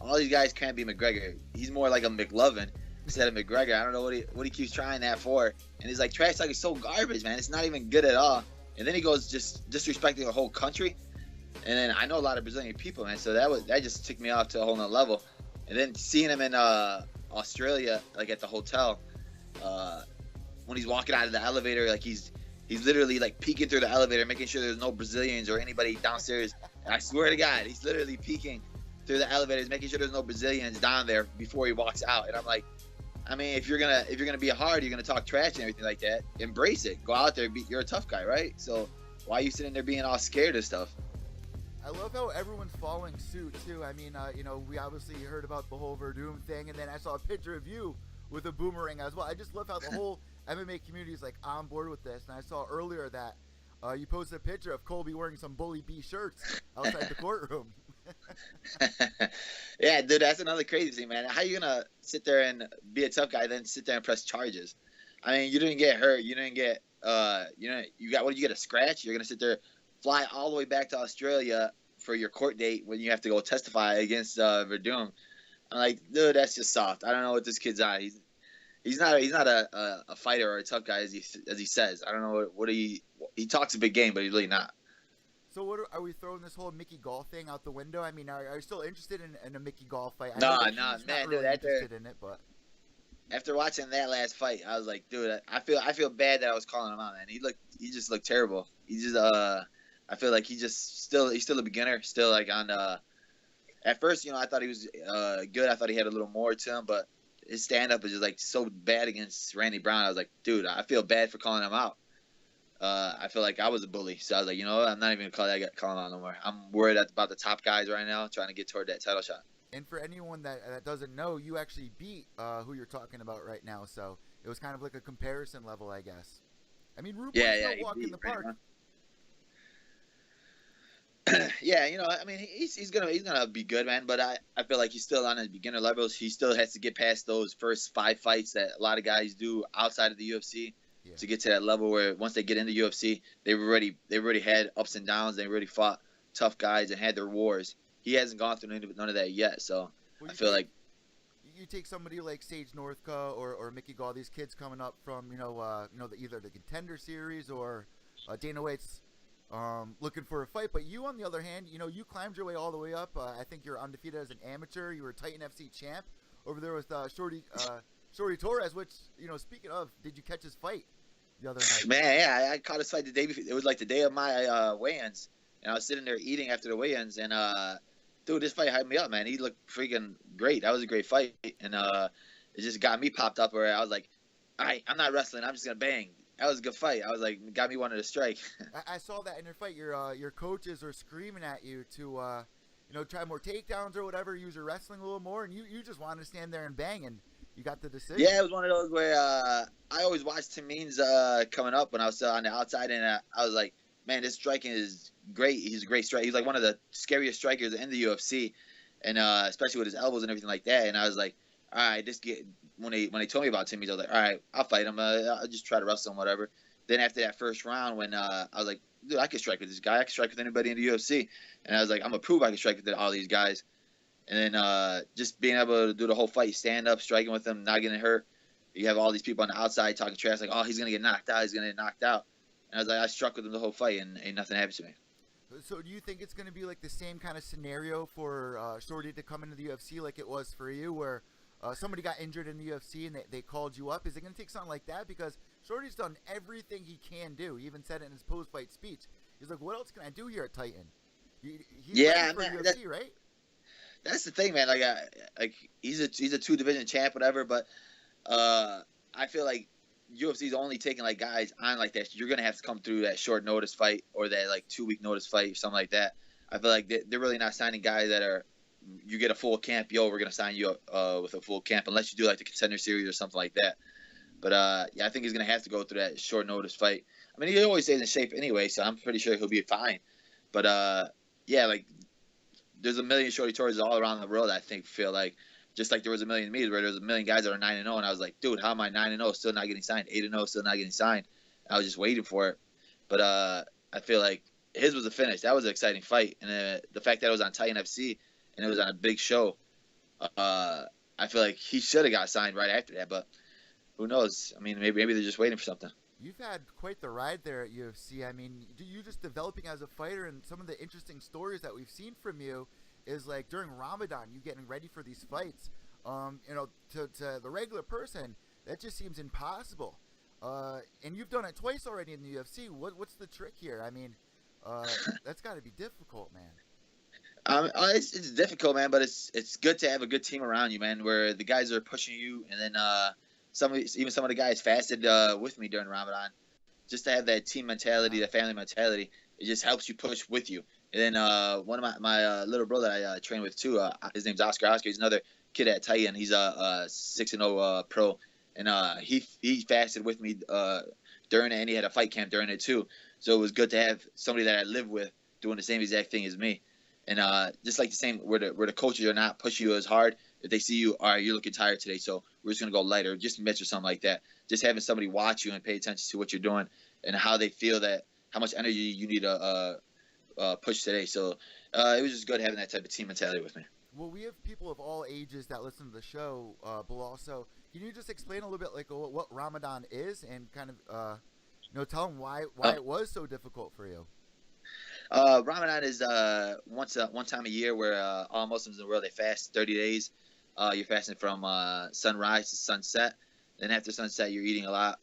Speaker 2: All these guys can't be McGregor. He's more like a McLovin instead of McGregor. I don't know what he keeps trying that for. And he's like, trash talk is so garbage, man. It's not even good at all. And then he goes just disrespecting the whole country. And then I know a lot of Brazilian people, man. So that just took me off to a whole nother level. And then seeing him in Australia, like at the hotel, when he's walking out of the elevator, like he's literally like peeking through the elevator, making sure there's no Brazilians or anybody downstairs. And I swear to God, he's literally peeking through the elevators, making sure there's no Brazilians down there before he walks out. And I'm like, I mean, if you're gonna be hard, you're gonna talk trash and everything like that, embrace it. Go out there, you're a tough guy, right? So why are you sitting there being all scared of stuff?
Speaker 1: I love how everyone's following suit too. I mean, you know, we obviously heard about the whole Verdum thing, and then I saw a picture of you with a boomerang as well. I just love how the whole MMA community is like on board with this. And I saw earlier that you posted a picture of Colby wearing some Bully B shirts outside the courtroom.
Speaker 2: Yeah, dude, that's another crazy thing, man. How you gonna sit there and be a tough guy, then sit there and press charges? I mean, you didn't get hurt. You didn't get, you got, what did you get, a scratch? You're gonna sit there, fly all the way back to Australia for your court date when you have to go testify against Verdum. I'm like, dude, that's just soft. I don't know what this kid's on. He's not a fighter or a tough guy as he says. I don't know what he talks a big game, but he's really not.
Speaker 1: So what are we throwing this whole Mickey Gall thing out the window? I mean, are you still interested in a Mickey Gall fight?
Speaker 2: No, man,
Speaker 1: really
Speaker 2: dude.
Speaker 1: Interested in it, but
Speaker 2: After watching that last fight, I was like, dude, I feel bad that I was calling him out, man. He just looked terrible. He just I feel like he's still a beginner, still like on at first, you know, I thought he was good. I thought he had a little more to him, but his stand up is just like so bad against Randy Brown. I was like, dude, I feel bad for calling him out. I feel like I was a bully, so I was like, you know what? I'm not even gonna call him out no more. I'm worried about the top guys right now, trying to get toward that title shot.
Speaker 1: And for anyone that doesn't know, you actually beat who you're talking about right now, so it was kind of like a comparison level, I guess. I mean, Rupert's no walk in the park.
Speaker 2: Yeah, you know, I mean, he's gonna be good, man. But I feel like he's still on his beginner levels. He still has to get past those first 5 fights that a lot of guys do outside of the UFC. Yeah. To get to that level where once they get into UFC, they've already had ups and downs. They already fought tough guys and had their wars. He hasn't gone through none of that yet. So I feel like
Speaker 1: you take somebody like Sage Northcutt or Mickey Gall, these kids coming up from either the Contender Series or Dana White's looking for a fight. But you, on the other hand, you climbed your way all the way up. I think you're undefeated as an amateur. You were Titan FC champ over there with Shorty Shorty Torres, which, speaking of, did you catch his fight the other night?
Speaker 2: Man, yeah, I caught his fight the day before. It was like the day of my weigh-ins, and I was sitting there eating after the weigh-ins, and dude, this fight hyped me up, man. He looked freaking great. That was a great fight, and it just got me popped up where I was like, all right, I'm not wrestling. I'm just gonna bang. That was a good fight. I was like, got me wanting to strike.
Speaker 1: I saw that in your fight. Your coaches are screaming at you to, try more takedowns or whatever. Use your wrestling a little more, and you just wanted to stand there and bang, and you got the decision.
Speaker 2: Yeah, it was one of those where I always watched Tim Means coming up when I was still on the outside, and I was like, man, this striking is great. He's a great striker. He's like one of the scariest strikers in the UFC, and especially with his elbows and everything like that. And I was like, all right, when they told me about Tim Means, I was like, all right, I'll fight him. I'll just try to wrestle him, whatever. Then after that first round, when I was like, dude, I can strike with this guy. I can strike with anybody in the UFC. And I was like, I'm going to prove I can strike with all these guys. And then just being able to do the whole fight, stand up, striking with them, not getting hurt. You have all these people on the outside talking trash, like, oh, he's going to get knocked out. He's going to get knocked out. And I was like, I struck with him the whole fight, and ain't nothing happened to me.
Speaker 1: So do you think it's going to be like the same kind of scenario for Shorty to come into the UFC like it was for you, where somebody got injured in the UFC and they called you up? Is it going to take something like that? Because Shorty's done everything he can do. He even said it in his post-fight speech. He's like, what else can I do here at Titan? He's ready for UFC, right?
Speaker 2: That's the thing, man. Like he's a 2-division champ, whatever. But I feel like UFC's only taking like guys on like that. You're gonna have to come through that short notice fight or that like 2-week notice fight or something like that. I feel like they're really not signing guys that are. You get a full camp, we're gonna sign you up with a full camp, unless you do like the Contender Series or something like that. But yeah, I think he's gonna have to go through that short notice fight. I mean, he always stays in shape anyway, so I'm pretty sure he'll be fine. But yeah, like there's a million Shorty Torres all around the world. I feel like just like there was a million me, where there's a million guys that are 9-0, and I was like, dude, how am I 9-0 still not getting signed? 8-0 still not getting signed. I was just waiting for it. But I feel like his was a finish. That was an exciting fight, and the fact that it was on Titan FC and it was on a big show, I feel like he should have got signed right after that. But who knows? I mean, maybe they're just waiting for something.
Speaker 1: You've had quite the ride there at UFC. I mean, you just developing as a fighter, and some of the interesting stories that we've seen from you is like during Ramadan, you getting ready for these fights. To the regular person, that just seems impossible. And you've done it twice already in the UFC. What's the trick here? I mean, that's got to be difficult, man.
Speaker 2: It's difficult, man, but it's good to have a good team around you, man, where the guys are pushing you, and then some of the guys fasted with me during Ramadan, just to have that team mentality, that family mentality. It just helps you push with you. And then one of my little brother I train with too, his name's Oscar. He's another kid at Titan. He's a 6-0 pro, and he fasted with me during it, and he had a fight camp during it too. So it was good to have somebody that I live with doing the same exact thing as me. And just like the same, where the coaches are not pushing you as hard. If they see you, all right, you're looking tired today, so we're just gonna go lighter, just a mitts or something like that. Just having somebody watch you and pay attention to what you're doing and how they feel, that how much energy you need to push today. So it was just good having that type of team mentality with me.
Speaker 1: Well, we have people of all ages that listen to the show, Belal. So can you just explain a little bit like what Ramadan is, and kind of tell them why it was so difficult for you?
Speaker 2: Ramadan is one time a year where all Muslims in the world, they fast 30 days. You're fasting from sunrise to sunset. Then after sunset, you're eating a lot.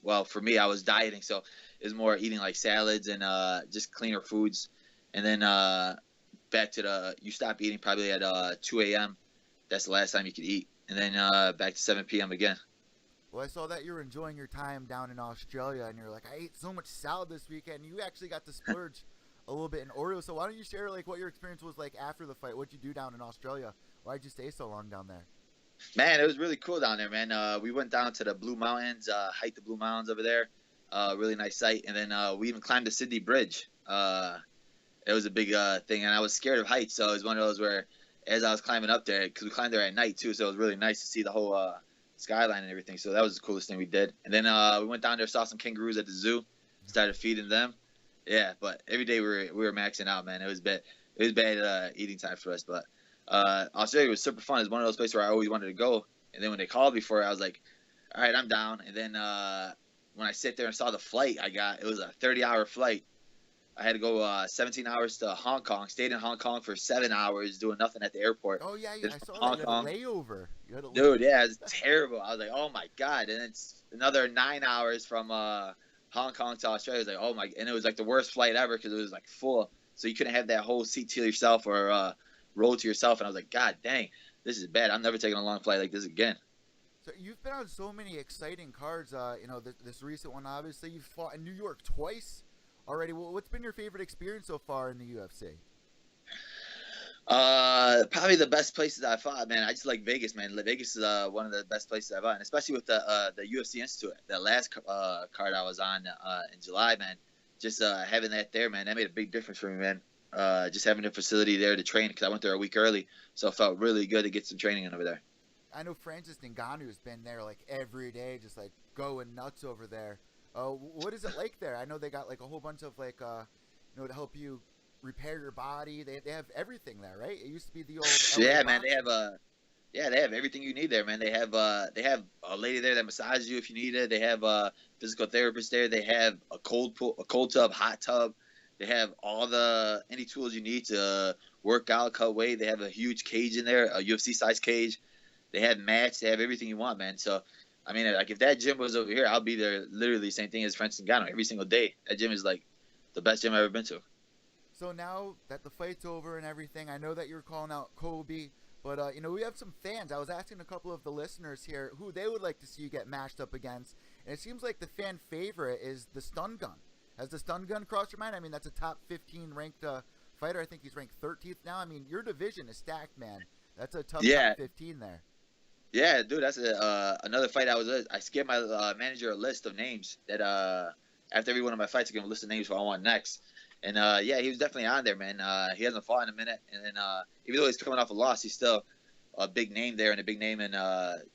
Speaker 2: Well, for me, I was dieting, so it was more eating like salads and just cleaner foods. And then back to you stop eating probably at 2 a.m. That's the last time you could eat. And then back to 7 p.m. again.
Speaker 1: Well, I saw that you were enjoying your time down in Australia, and you're like, I ate so much salad this weekend. You actually got to splurge a little bit in Oreo. So why don't you share like what your experience was like after the fight? What'd you do down in Australia? Why'd you stay so long down there?
Speaker 2: Man, it was really cool down there, man. We went down to the Blue Mountains, hiked the Blue Mountains over there. Really nice sight. And then we even climbed the Sydney Bridge. It was a big thing, and I was scared of heights, so it was one of those where as I was climbing up there, because we climbed there at night too, so it was really nice to see the whole skyline and everything. So that was the coolest thing we did. And then we went down there, saw some kangaroos at the zoo, started feeding them. Yeah, but every day we were maxing out, man. It was bad eating time for us, but Australia was super fun. It's one of those places where I always wanted to go. And then when they called me for it, I was like, all right, I'm down. And then when I sat there and saw the flight I got, it was a 30-hour flight. I had to go 17 hours to Hong Kong. Stayed in Hong Kong for 7 hours doing nothing at the airport.
Speaker 1: Oh yeah, I
Speaker 2: Just
Speaker 1: saw
Speaker 2: from
Speaker 1: that.
Speaker 2: Hong
Speaker 1: You had a
Speaker 2: Kong.
Speaker 1: layover.
Speaker 2: Dude, yeah, it's terrible. I was like, oh my god, and it's another 9 hours from Hong Kong to Australia. I was like, oh my, and it was like the worst flight ever because it was like full, so you couldn't have that whole seat to yourself or row to yourself. And I was like, god dang, this is bad. I'm never taking a long flight like this again.
Speaker 1: So you've been on so many exciting cards. This recent one, obviously, you've fought in New York twice already. Well, what's been your favorite experience so far in the UFC?
Speaker 2: Probably the best places I fought, man. I just like Vegas, man. Vegas is one of the best places I've fought, and especially with the UFC Institute. That last card I was on in July, man. Just having that there, man, that made a big difference for me, man. Just having a facility there to train because I went there a week early, so it felt really good to get some training in over there.
Speaker 1: I know Francis Ngannou's been there like every day, just like going nuts over there. What is it like there? I know they got like a whole bunch of like to help you repair your body. They have everything there, right? It used to be the old
Speaker 2: yeah, man. They have everything you need there, man. They have a lady there that massages you if you need it. They have a physical therapist there. They have a cold tub, hot tub. They have any tools you need to work out, cut weight. They have a huge cage in there, a UFC size cage. They have mats. They have everything you want, man. So, I mean, like if that gym was over here, I'll be there literally same thing as Francis Ngannou every single day. That gym is like the best gym I've ever been to.
Speaker 1: So now that the fight's over and everything, I know that you're calling out Colby, but we have some fans. I was asking a couple of the listeners here who they would like to see you get matched up against, and it seems like the fan favorite is the Stun Gun. Has the Stun Gun crossed your mind? I mean, that's a top 15 ranked fighter. I think he's ranked 13th now. I mean, your division is stacked, man. That's a tough top 15 there.
Speaker 2: Yeah, dude, that's another fight I gave my manager a list of names that after every one of my fights, I give him a list of names for I want next. And yeah, he was definitely on there, man. He hasn't fought in a minute, and then even though he's coming off a loss, he's still a big name there and a big name in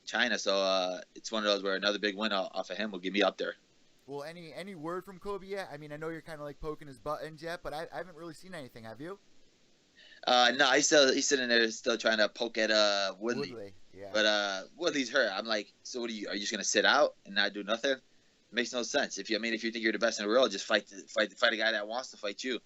Speaker 2: China. So it's one of those where another big win off of him will get me up there.
Speaker 1: Well, any word from Kobe yet? I mean, I know you're kind of like poking his buttons yet, but I haven't really seen anything. Have you?
Speaker 2: No, he's sitting there still trying to poke at Woodley.
Speaker 1: Yeah.
Speaker 2: But Woodley's hurt. I'm like, so what are you just gonna sit out and not do nothing? It makes no sense. If you think you're the best in the world, just fight a guy that wants to fight you.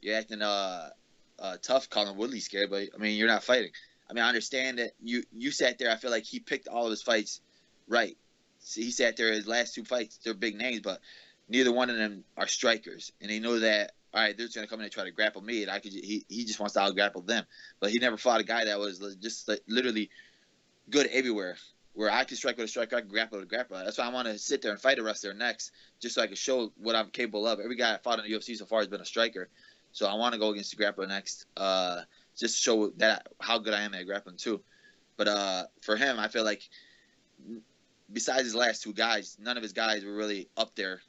Speaker 2: You're acting tough, calling Woodley scared, but I mean you're not fighting. I mean I understand that you sat there. I feel like he picked all of his fights right. See, he sat there his last two fights. They're big names, but neither one of them are strikers, and they know that. All right, they're just gonna come in and try to grapple me, and he just wants to out grapple them. But he never fought a guy that was just like, literally good everywhere. Where I can strike with a striker, I can grapple with a grappler. That's why I want to sit there and fight a wrestler next, just so I can show what I'm capable of. Every guy I fought in the UFC so far has been a striker, so I want to go against the grappler next, just to show that how good I am at grappling too. But for him, I feel like besides his last two guys, none of his guys were really up there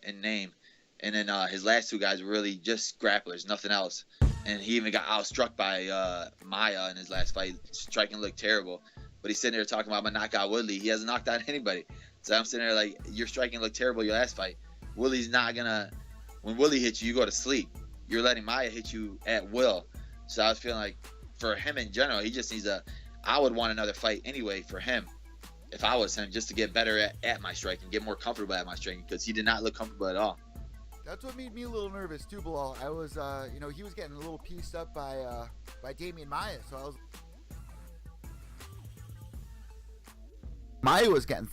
Speaker 2: in name. And then his last two guys were really just grapplers, nothing else. And he even got outstruck by Maya in his last fight. Striking looked terrible. But he's sitting there talking about, I'm going to knock out Woodley. He hasn't knocked out anybody. So I'm sitting there like, your striking looked terrible your last fight. Woodley's not going to – when Woodley hits you, you go to sleep. You're letting Maya hit you at will. So I was feeling like for him in general, he just needs I would want another fight anyway for him if I was him, just to get better at my striking, get more comfortable at my striking, because he did not look comfortable at all.
Speaker 1: That's what made me a little nervous too, Belal. I was, he was getting a little pieced up by Damian Maya, so I was. Maya was getting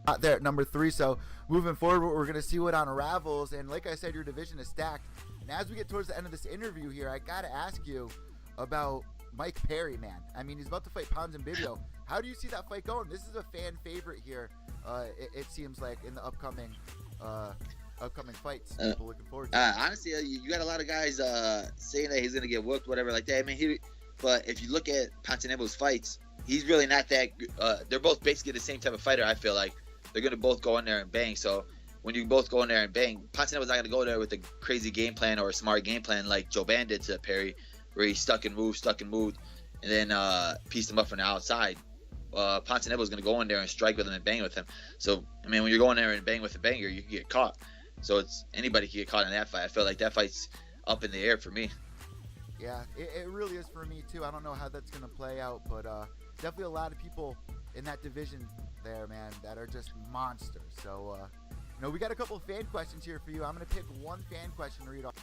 Speaker 1: out there at number 3. So moving forward, we're going to see what unravels. And like I said, your division is stacked. And as we get towards the end of this interview here, I got to ask you about Mike Perry, man. I mean, he's about to fight Ponz and Bibbio. How do you see that fight going? This is a fan favorite here. It seems like in the upcoming fights. People looking forward to it.
Speaker 2: Honestly, you got a lot of guys saying that he's going to get whooped, whatever like that. I mean, but if you look at Ponzinibbio's fights, he's really not that. They're both basically the same type of fighter. I feel like they're going to both go in there and bang. So when you both go in there and bang, Ponzinibbio's not going to go there with a crazy game plan or a smart game plan like Joban did to Perry, where he stuck and moved, and then pieced him up from the outside. Ponzinibbio's going to go in there and strike with him and bang with him. So I mean, when you're going there and bang with a banger, you can get caught. So anybody can get caught in that fight. I feel like that fight's up in the air for me.
Speaker 1: Yeah, it really is for me too. I don't know how that's going to play out, but definitely a lot of people in that division there, man, that are just monsters. So We got a couple of fan questions here for you. I'm going to pick one fan question to read off.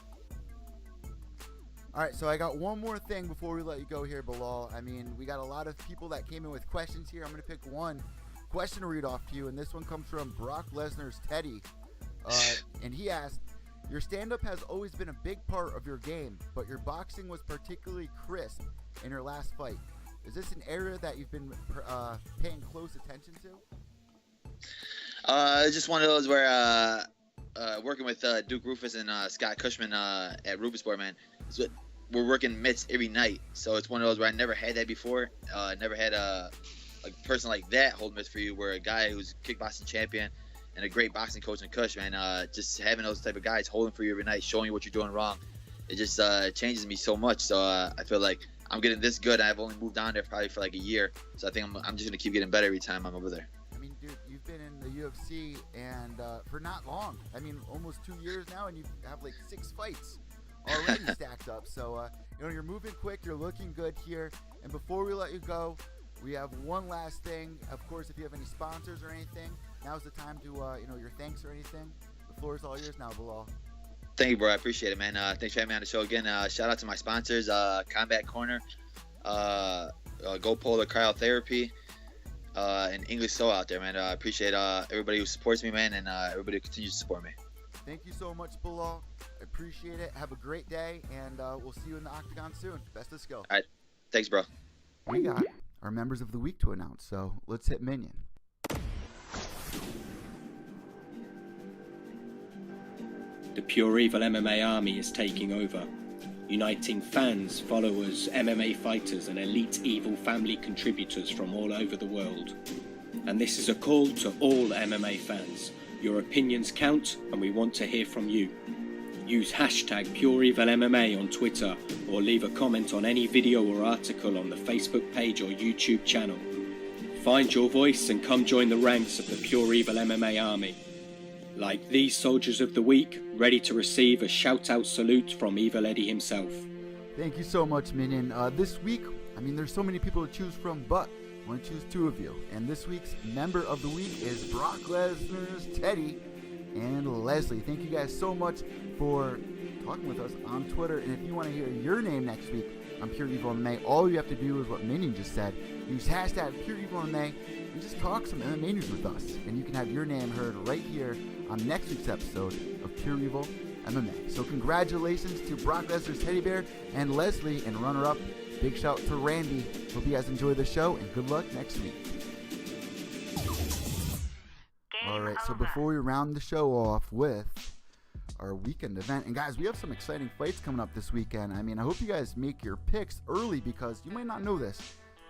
Speaker 1: All right, so I got one more thing before we let you go here, Belal. I mean, we got a lot of people that came in with questions here. I'm going to pick one question to read off to you, and this one comes from Brock Lesnar's Teddy. And he asked, your stand-up has always been a big part of your game, but your boxing was particularly crisp in your last fight. Is this an area that you've been paying close attention to?
Speaker 2: Just one of those where working with Duke Rufus and Scott Cushman at Rubensport, man. We're working mitts every night, so it's one of those where I never had that before. Never had a person like that hold mitts for you, where a guy who's kickboxing champion and a great boxing coach in Cush, man. Just having those type of guys holding for you every night, showing you what you're doing wrong, it just changes me so much. So I feel like I'm getting this good. I've only moved down there probably for like a year, so I think I'm just gonna keep getting better every time I'm over there.
Speaker 1: I mean, dude, you've been in the UFC and for not long. I mean, almost 2 years now, and you have like 6 fights already stacked up. So, you're moving quick. You're looking good here. And before we let you go, we have one last thing. Of course, if you have any sponsors or anything, now's the time to, your thanks or anything. The floor is all yours now, Belal.
Speaker 2: Thank you, bro. I appreciate it, man. Thanks for having me on the show again. Shout out to my sponsors, Combat Corner, Go Polar Cryotherapy, and English Soul out there, man. I appreciate everybody who supports me, man, and everybody who continues to support me.
Speaker 1: Thank you so much, Belal. I appreciate it. Have a great day, and we'll see you in the octagon soon. Best of skill.
Speaker 2: All right. Thanks, bro.
Speaker 1: We got our members of the week to announce, so let's hit Minion.
Speaker 3: The Pure EVil MMA army is taking over, uniting fans, followers, MMA fighters and elite evil family contributors from all over the world. And this is a call to all MMA fans. Your opinions count, and we want to hear from you. Use hashtag Pure EVil MMA on Twitter, or leave a comment on any video or article on the Facebook page or YouTube channel. Find your voice and come join the ranks of the Pure EVil MMA army. Like these soldiers of the week, ready to receive a shout-out salute from Evil Eddie himself.
Speaker 1: Thank you so much, Minion. This week, there's so many people to choose from, but I want to choose 2 of you. And this week's member of the week is Brock Lesnar's Teddy and Leslie. Thank you guys so much for talking with us on Twitter. And if you want to hear your name next week on Pure EVil MMA, all you have to do is what Minion just said. Use hashtag Pure EVil MMA and just talk some MMA news with us. And you can have your name heard right here on next week's episode of Pure EVil MMA. So congratulations to Brock Lesnar's Teddy Bear and Leslie, and runner-up, big shout to Randy. Hope you guys enjoy the show, and good luck next week. All right, so before we round the show off with our weekend event, and guys, we have some exciting fights coming up this weekend. I hope you guys make your picks early, because you might not know this,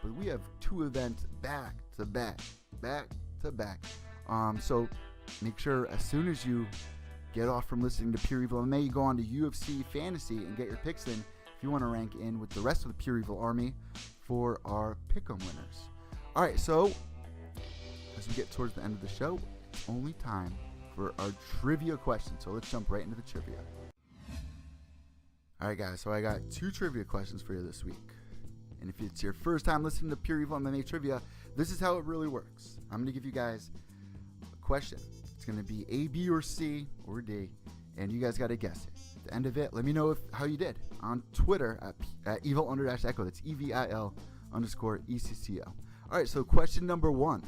Speaker 1: but we have 2 events back to back. So make sure as soon as you get off from listening to Pure EVil MMA, you go on to UFC Fantasy and get your picks in if you want to rank in with the rest of the Pure EVil Army for our pick'em winners. All right, so as we get towards the end of the show, it's only time for our trivia question. So let's jump right into the trivia. All right, guys, so I got 2 trivia questions for you this week. And if it's your first time listening to Pure EVil MMA trivia, this is how it really works. I'm going to give you guys a question. It's going to be A, B, or C, or D, and you guys got to guess it. At the end of it, let me know how you did on Twitter at evil_echo. That's EVIL_ECCO. All right, so question number 1.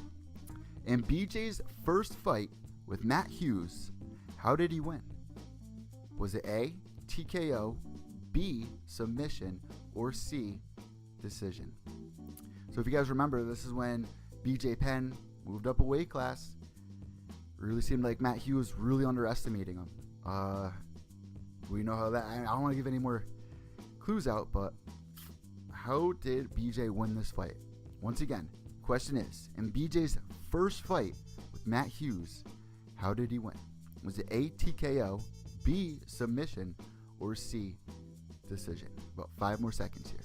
Speaker 1: In BJ's first fight with Matt Hughes, how did he win? Was it A, TKO, B, submission, or C, decision? So if you guys remember, this is when BJ Penn moved up a weight class. Really seemed like Matt Hughes really underestimating him. We know how that, I don't want to give any more clues out, but how did BJ win this fight? Once again, question is, in BJ's first fight with Matt Hughes, how did he win? Was it A, TKO, B, submission, or C, decision? About 5 more seconds here.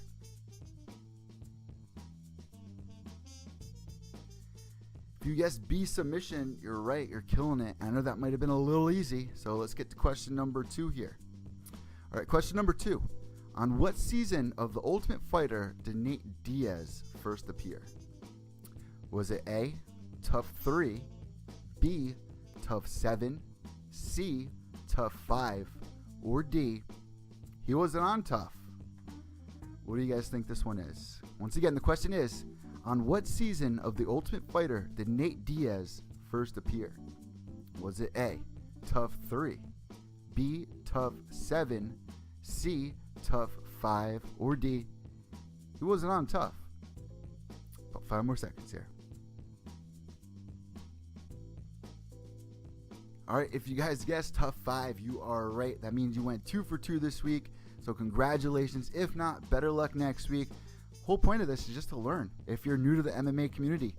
Speaker 1: If you guessed B, submission, you're right. You're killing it. I know that might have been a little easy, so let's get to question number 2 here. All right, question number 2. On what season of The Ultimate Fighter did Nate Diaz first appear? Was it A, Tough 3, B, tough 7, C, tough 5, or D, he wasn't on tough? What do you guys think this one is? Once again, the question is, on what season of The Ultimate Fighter did Nate Diaz first appear? Was it A, tough 3, B, tough 7, C, tough 5, or D, he wasn't on tough? About 5 more seconds here. Alright, if you guys guessed tough 5, you are right. That means you went 2 for 2 this week. So congratulations. If not, better luck next week. Whole point of this is just to learn. If you're new to the MMA community,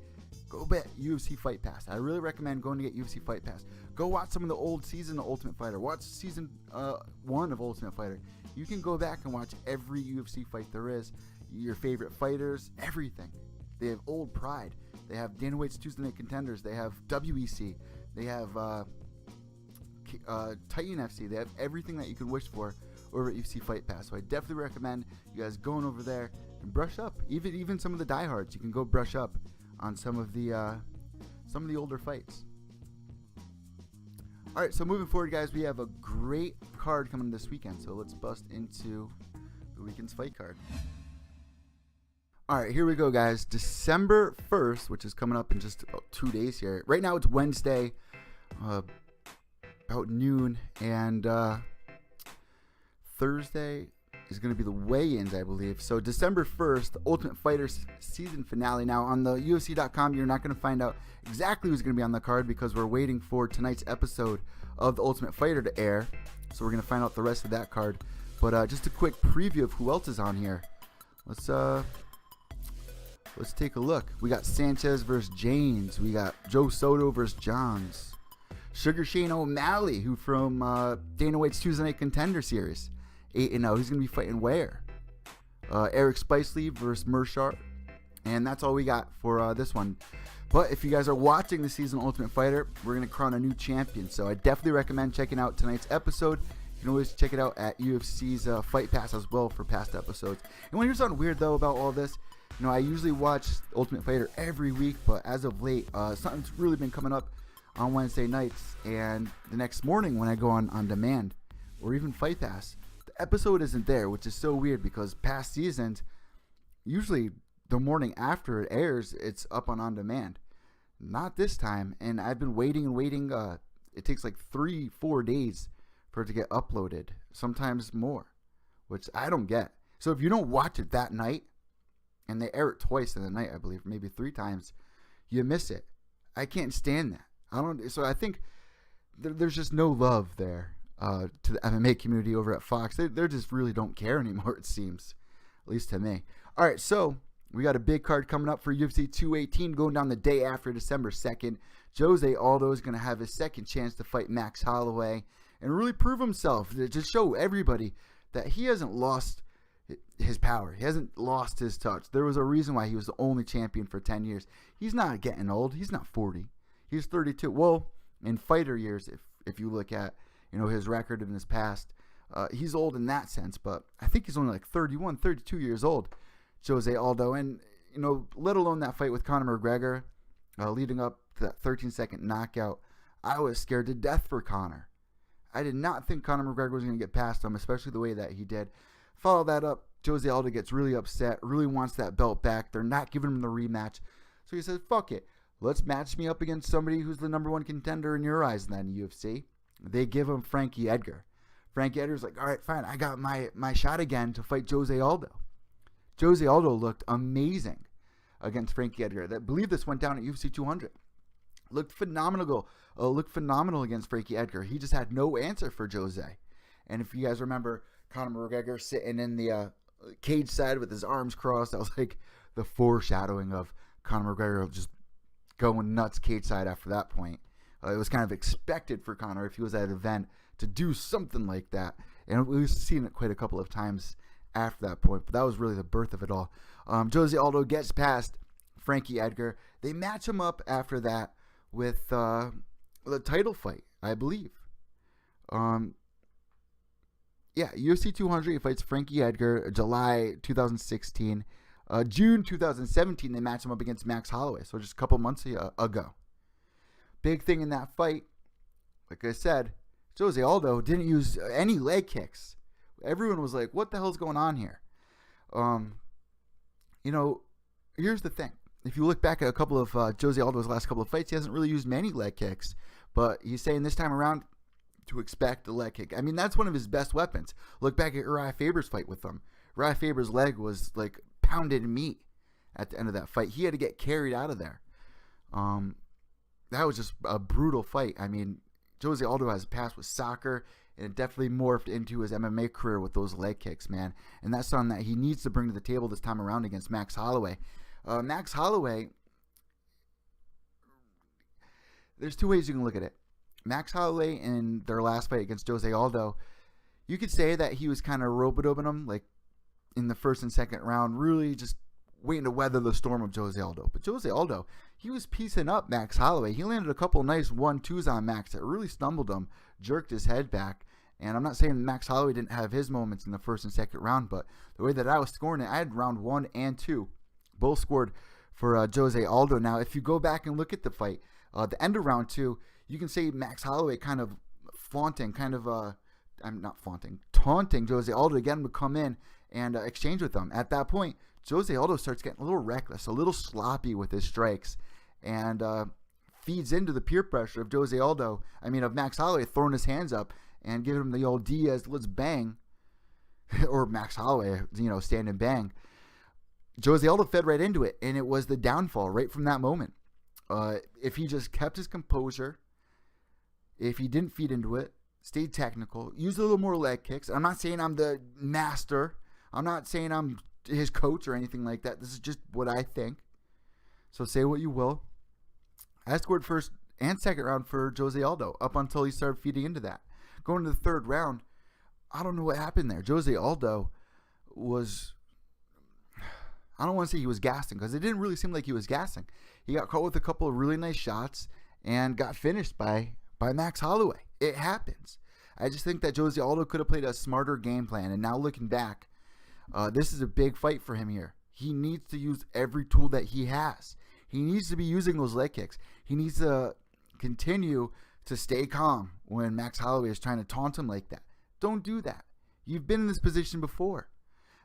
Speaker 1: go bet UFC Fight Pass. I really recommend going to get UFC Fight Pass. Go watch some of the old season of Ultimate Fighter. Watch season 1 of Ultimate Fighter. You can go back and watch every UFC fight there is. Your favorite fighters, everything. They have old Pride. They have Dana White's Tuesday Night Contenders. They have WEC. They have Titan FC. They have everything that you could wish for over at UFC Fight Pass. So I definitely recommend you guys going over there and brush up. Even some of the diehards, you can go brush up on some of the older fights. All right, so moving forward, guys, we have a great card coming this weekend. So let's bust into the weekend's fight card. All right, here we go, guys. December 1st, which is coming up in just about 2 days here. Right now it's Wednesday, about noon, and Thursday is going to be the weigh-ins, I believe. So December 1st, the Ultimate Fighter season finale. Now, on the UFC.com, you're not going to find out exactly who's going to be on the card because we're waiting for tonight's episode of the Ultimate Fighter to air. So we're going to find out the rest of that card. But just a quick preview of who else is on here. Let's take a look. We got Sanchez versus James. We got Joe Soto versus Johns. Sugar Shane O'Malley, who from Dana White's Tuesday Night Contender Series, 8-0. He's going to be fighting Ware. Eric Spicely versus Mershart. And that's all we got for this one. But if you guys are watching the season Ultimate Fighter, we're going to crown a new champion. So I definitely recommend checking out tonight's episode. You can always check it out at UFC's Fight Pass as well for past episodes. And when you're something weird, though, about all this, you know, I usually watch Ultimate Fighter every week, but as of late, something's really been coming up on Wednesday nights, and the next morning when I go on demand or even Fight Pass, the episode isn't there, which is so weird because past seasons, usually the morning after it airs, it's up on demand. Not this time, and I've been waiting and waiting. It takes like 3-4 days for it to get uploaded, sometimes more, which I don't get. So if you don't watch it that night, and they air it twice in the night, I believe, maybe 3 times, you miss it. I can't stand that. So I think there's just no love there to the MMA community over at Fox. They just really don't care anymore, it seems, at least to me. All right, so we got a big card coming up for UFC 218 going down the day after December 2nd. Jose Aldo is going to have his second chance to fight Max Holloway and really prove himself, to show everybody that he hasn't lost his power. He hasn't lost his touch. There was a reason why he was the only champion for 10 years. He's not getting old. He's not 40. He's 32. Well, in fighter years, if you look at, you know, his record in his past, he's old in that sense, but I think he's only like 31, 32 years old, Jose Aldo. And, you know, let alone that fight with Conor McGregor, leading up to that 13-second knockout, I was scared to death for Conor. I did not think Conor McGregor was going to get past him, especially the way that he did. Follow that up, Jose Aldo gets really upset, really wants that belt back. They're not giving him the rematch. So he says, fuck it. Let's match me up against somebody who's the number one contender in your eyes then, UFC. They give him Frankie Edgar. Frankie Edgar's like, all right, fine. I got my shot again to fight Jose Aldo. Jose Aldo looked amazing against Frankie Edgar. I believe this went down at UFC 200. Looked phenomenal against Frankie Edgar. He just had no answer for Jose. And if you guys remember, Conor McGregor sitting in the cage side with his arms crossed, that was like the foreshadowing of Conor McGregor just going nuts cage side after that point. It was kind of expected for Conor, if he was at an event, to do something like that. And we've seen it quite a couple of times after that point. But that was really the birth of it all. Jose Aldo gets past Frankie Edgar. They match him up after that with a title fight, I believe. UFC 200, he fights Frankie Edgar, July 2016. June 2017, they match him up against Max Holloway, so just a couple months ago. Big thing in that fight, like I said, Jose Aldo didn't use any leg kicks. Everyone was like, what the hell's going on here? Here's the thing. If you look back at a couple of Jose Aldo's last couple of fights, he hasn't really used many leg kicks. But he's saying this time around to expect the leg kick. I mean, that's one of his best weapons. Look back at Uriah Faber's fight with him. Uriah Faber's leg was like pounded meat at the end of that fight. He had to get carried out of there. That was just a brutal fight. I mean, Jose Aldo has a past with soccer, and it definitely morphed into his MMA career with those leg kicks, man. And that's something that he needs to bring to the table this time around against Max Holloway. Max Holloway, there's two ways you can look at it. Max Holloway in their last fight against Jose Aldo, you could say that he was kind of rope-a-doping him, like in the first and second round, really just waiting to weather the storm of Jose Aldo. But Jose Aldo, he was piecing up Max Holloway. He landed a couple nice 1-2s on Max that really stumbled him, jerked his head back. And I'm not saying Max Holloway didn't have his moments in the first and second round, but the way that I was scoring it, I had round 1 and 2. Both scored for Jose Aldo. Now, if you go back and look at the fight, the end of round 2, you can say Max Holloway kind of taunting Jose Aldo to get him to come in and exchange with him. At that point, Jose Aldo starts getting a little reckless, a little sloppy with his strikes, and feeds into the peer pressure of of Max Holloway throwing his hands up and giving him the old Diaz, let's bang, or Max Holloway, stand and bang. Jose Aldo fed right into it, and it was the downfall right from that moment. If he just kept his composure, if he didn't feed into it, stayed technical, used a little more leg kicks. I'm not saying I'm the master. I'm not saying I'm his coach or anything like that. This is just what I think. So say what you will. I scored first and second round for Jose Aldo up until he started feeding into that. Going to the third round, I don't know what happened there. Jose Aldo was, I don't want to say he was gassing, because it didn't really seem like he was gassing. He got caught with a couple of really nice shots and got finished by Max Holloway. It happens. I just think that Jose Aldo could have played a smarter game plan. And now looking back, this is a big fight for him here. He needs to use every tool that he has. He needs to be using those leg kicks. He needs to continue to stay calm when Max Holloway is trying to taunt him like that. Don't do that. You've been in this position before.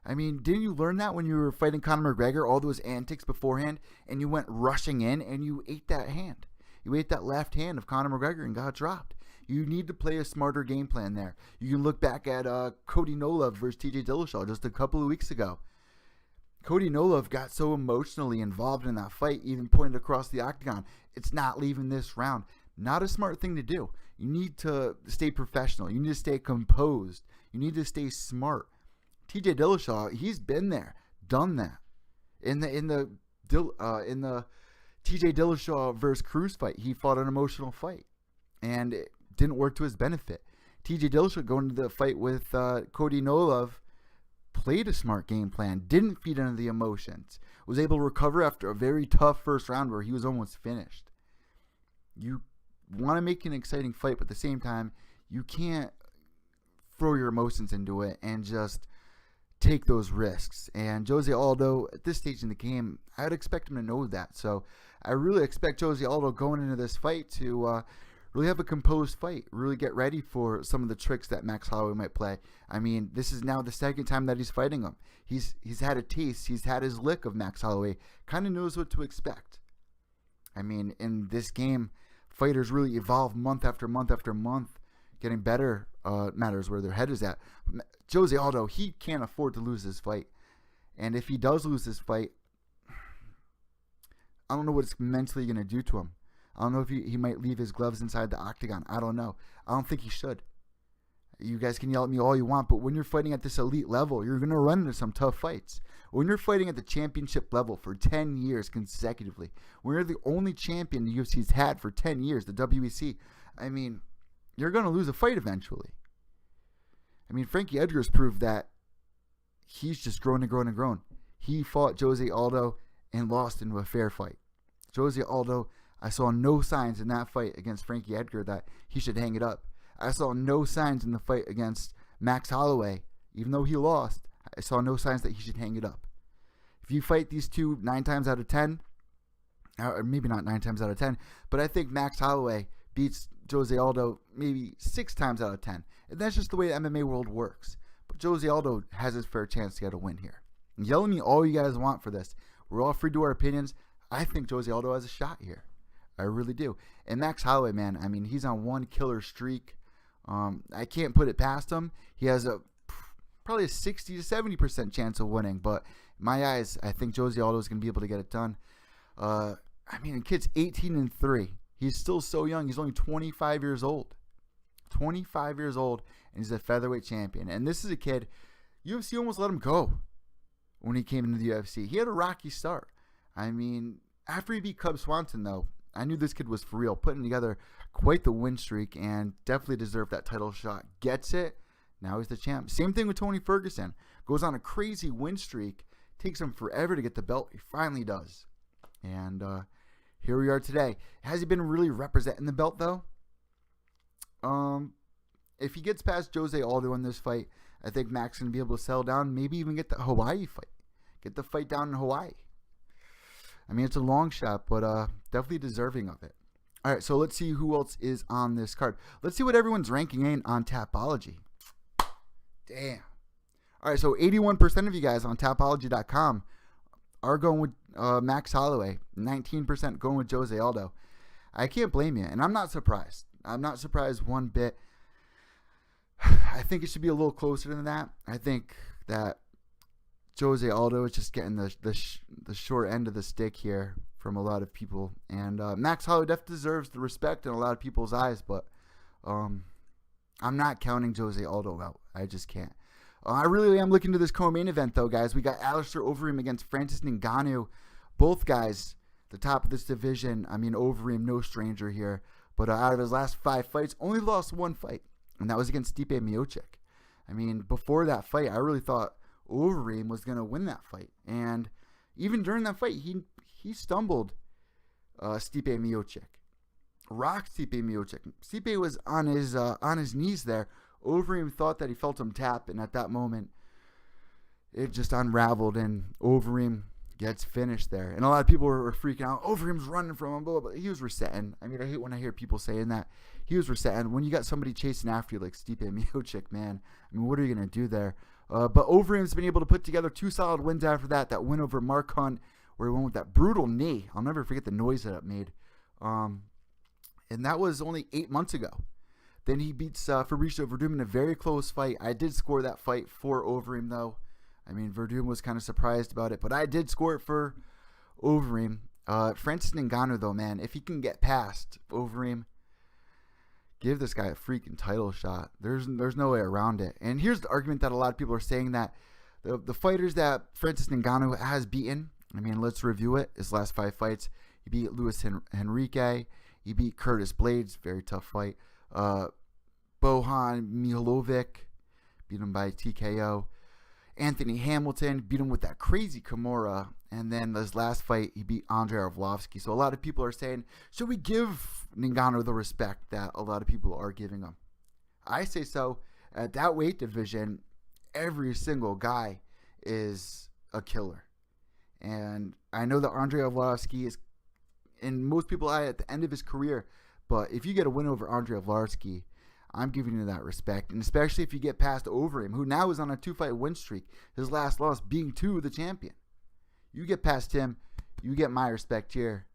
Speaker 1: I mean, didn't you learn that when you were fighting Conor McGregor, all those antics beforehand, and you went rushing in and you ate that hand? You ate that left hand of Conor McGregor and got dropped. You need to play a smarter game plan there. You can look back at Cody Nolov versus TJ Dillashaw just a couple of weeks ago. Cody Nolov got so emotionally involved in that fight, even pointed across the octagon, it's not leaving this round. Not a smart thing to do. You need to stay professional. You need to stay composed. You need to stay smart. TJ Dillashaw, he's been there, done that. In the TJ Dillashaw versus Cruz fight, he fought an emotional fight, and it didn't work to his benefit. TJ Dillashaw going into the fight with Cody Nolov, played a smart game plan, didn't feed into the emotions, was able to recover after a very tough first round where he was almost finished. You want to make an exciting fight, but at the same time, you can't throw your emotions into it and just take those risks. And Jose Aldo, at this stage in the game, I'd expect him to know that. So I really expect Jose Aldo going into this fight to really have a composed fight, really get ready for some of the tricks that Max Holloway might play. I mean, this is now the second time that he's fighting him. He's had a taste. He's had his lick of Max Holloway. Kind of knows what to expect. I mean, in this game, fighters really evolve month after month after month. Getting better matters where their head is at. Jose Aldo, he can't afford to lose this fight. And if he does lose this fight, I don't know what it's mentally going to do to him. I don't know if he might leave his gloves inside the octagon. I don't know. I don't think he should. You guys can yell at me all you want, but when you're fighting at this elite level, you're going to run into some tough fights. When you're fighting at the championship level for 10 years consecutively, when you're the only champion the UFC's had for 10 years, the WEC, I mean, you're going to lose a fight eventually. I mean, Frankie Edgar's proved that he's just grown and grown and grown. He fought Jose Aldo and lost into a fair fight. Jose Aldo, I saw no signs in that fight against Frankie Edgar that he should hang it up. I saw no signs in the fight against Max Holloway, even though he lost, I saw no signs that he should hang it up. If you fight these two 9 times out of 10, or maybe not 9 times out of 10, but I think Max Holloway beats Jose Aldo maybe 6 times out of 10. And that's just the way the MMA world works. But Jose Aldo has his fair chance to get a win here. Yell at me all you guys want for this. We're all free to our opinions. I think Jose Aldo has a shot here. I really do. And Max Holloway, man, I mean, he's on one killer streak. I can't put it past him. He has probably a 60 to 70% chance of winning. But in my eyes, I think Jose Aldo is going to be able to get it done. I mean, the kid's 18-3. He's still so young. He's only 25 years old. 25 years old, and he's a featherweight champion. And this is a kid, UFC almost let him go when he came into the UFC. He had a rocky start. I mean, after he beat Cub Swanson, though, I knew this kid was for real, putting together quite the win streak and definitely deserved that title shot. Gets it. Now he's the champ. Same thing with Tony Ferguson. Goes on a crazy win streak. Takes him forever to get the belt. He finally does. And here we are today. Has he been really representing the belt, though? If he gets past Jose Aldo in this fight, I think Max is going to be able to settle down, maybe even get the Hawaii fight. Get the fight down in Hawaii. I mean, it's a long shot, but definitely deserving of it. All right, so let's see who else is on this card. Let's see what everyone's ranking in on Tapology. Damn. All right, so 81% of you guys on Tapology.com are going with Max Holloway. 19% going with Jose Aldo. I can't blame you, and I'm not surprised. I'm not surprised one bit. I think it should be a little closer than that. I think that Jose Aldo is just getting the short end of the stick here from a lot of people. And Max Holloway definitely deserves the respect in a lot of people's eyes, but I'm not counting Jose Aldo out. I just can't. I really am looking to this co-main event, though, guys. We got Alistair Overeem against Francis Ngannou. Both guys, the top of this division. I mean, Overeem, no stranger here. But out of his last 5 fights, only lost 1 fight. And that was against Stipe Miocic. I mean, before that fight, I really thought Overeem was going to win that fight. And even during that fight, he stumbled Stipe Miocic. Rocked Stipe Miocic. Stipe was on his knees there. Overeem thought that he felt him tap, and at that moment, it just unraveled, and Overeem gets finished there. And a lot of people were freaking out. Overeem's running from him, blah, blah, blah. He was resetting. I mean, I hate when I hear people saying that. He was resetting. When you got somebody chasing after you like Stipe Miocic, man, I mean, what are you going to do there? But Overeem's been able to put together 2 solid wins after that. That win over Mark Hunt, where he went with that brutal knee. I'll never forget the noise that it made. And that was only 8 months ago. Then he beats Fabricio Verdum in a very close fight. I did score that fight for Overeem, though. I mean, Verdum was kind of surprised about it, but I did score it for Overeem. Francis Ngannou, though, man, if he can get past Overeem, give this guy a freaking title shot. There's no way around it. And here's the argument that a lot of people are saying, that the fighters that Francis Ngannou has beaten, I mean, let's review it. His last 5 fights, he beat Luis Henrique. He beat Curtis Blades, very tough fight. Bohan Mihalovic, beat him by TKO. Anthony Hamilton, beat him with that crazy Kimura. And then this last fight, he beat Andrei Arlovsky. So a lot of people are saying, should we give Ngannou the respect that a lot of people are giving him? I say so. At that weight division, every single guy is a killer. And I know that Andrei Arlovsky is, in most people's eye, at the end of his career. But if you get a win over Andrei Arlovsky, I'm giving you that respect. And especially if you get past Overeem, who now is on a 2-fight win streak, his last loss being to the champion. You get past him, you get my respect here,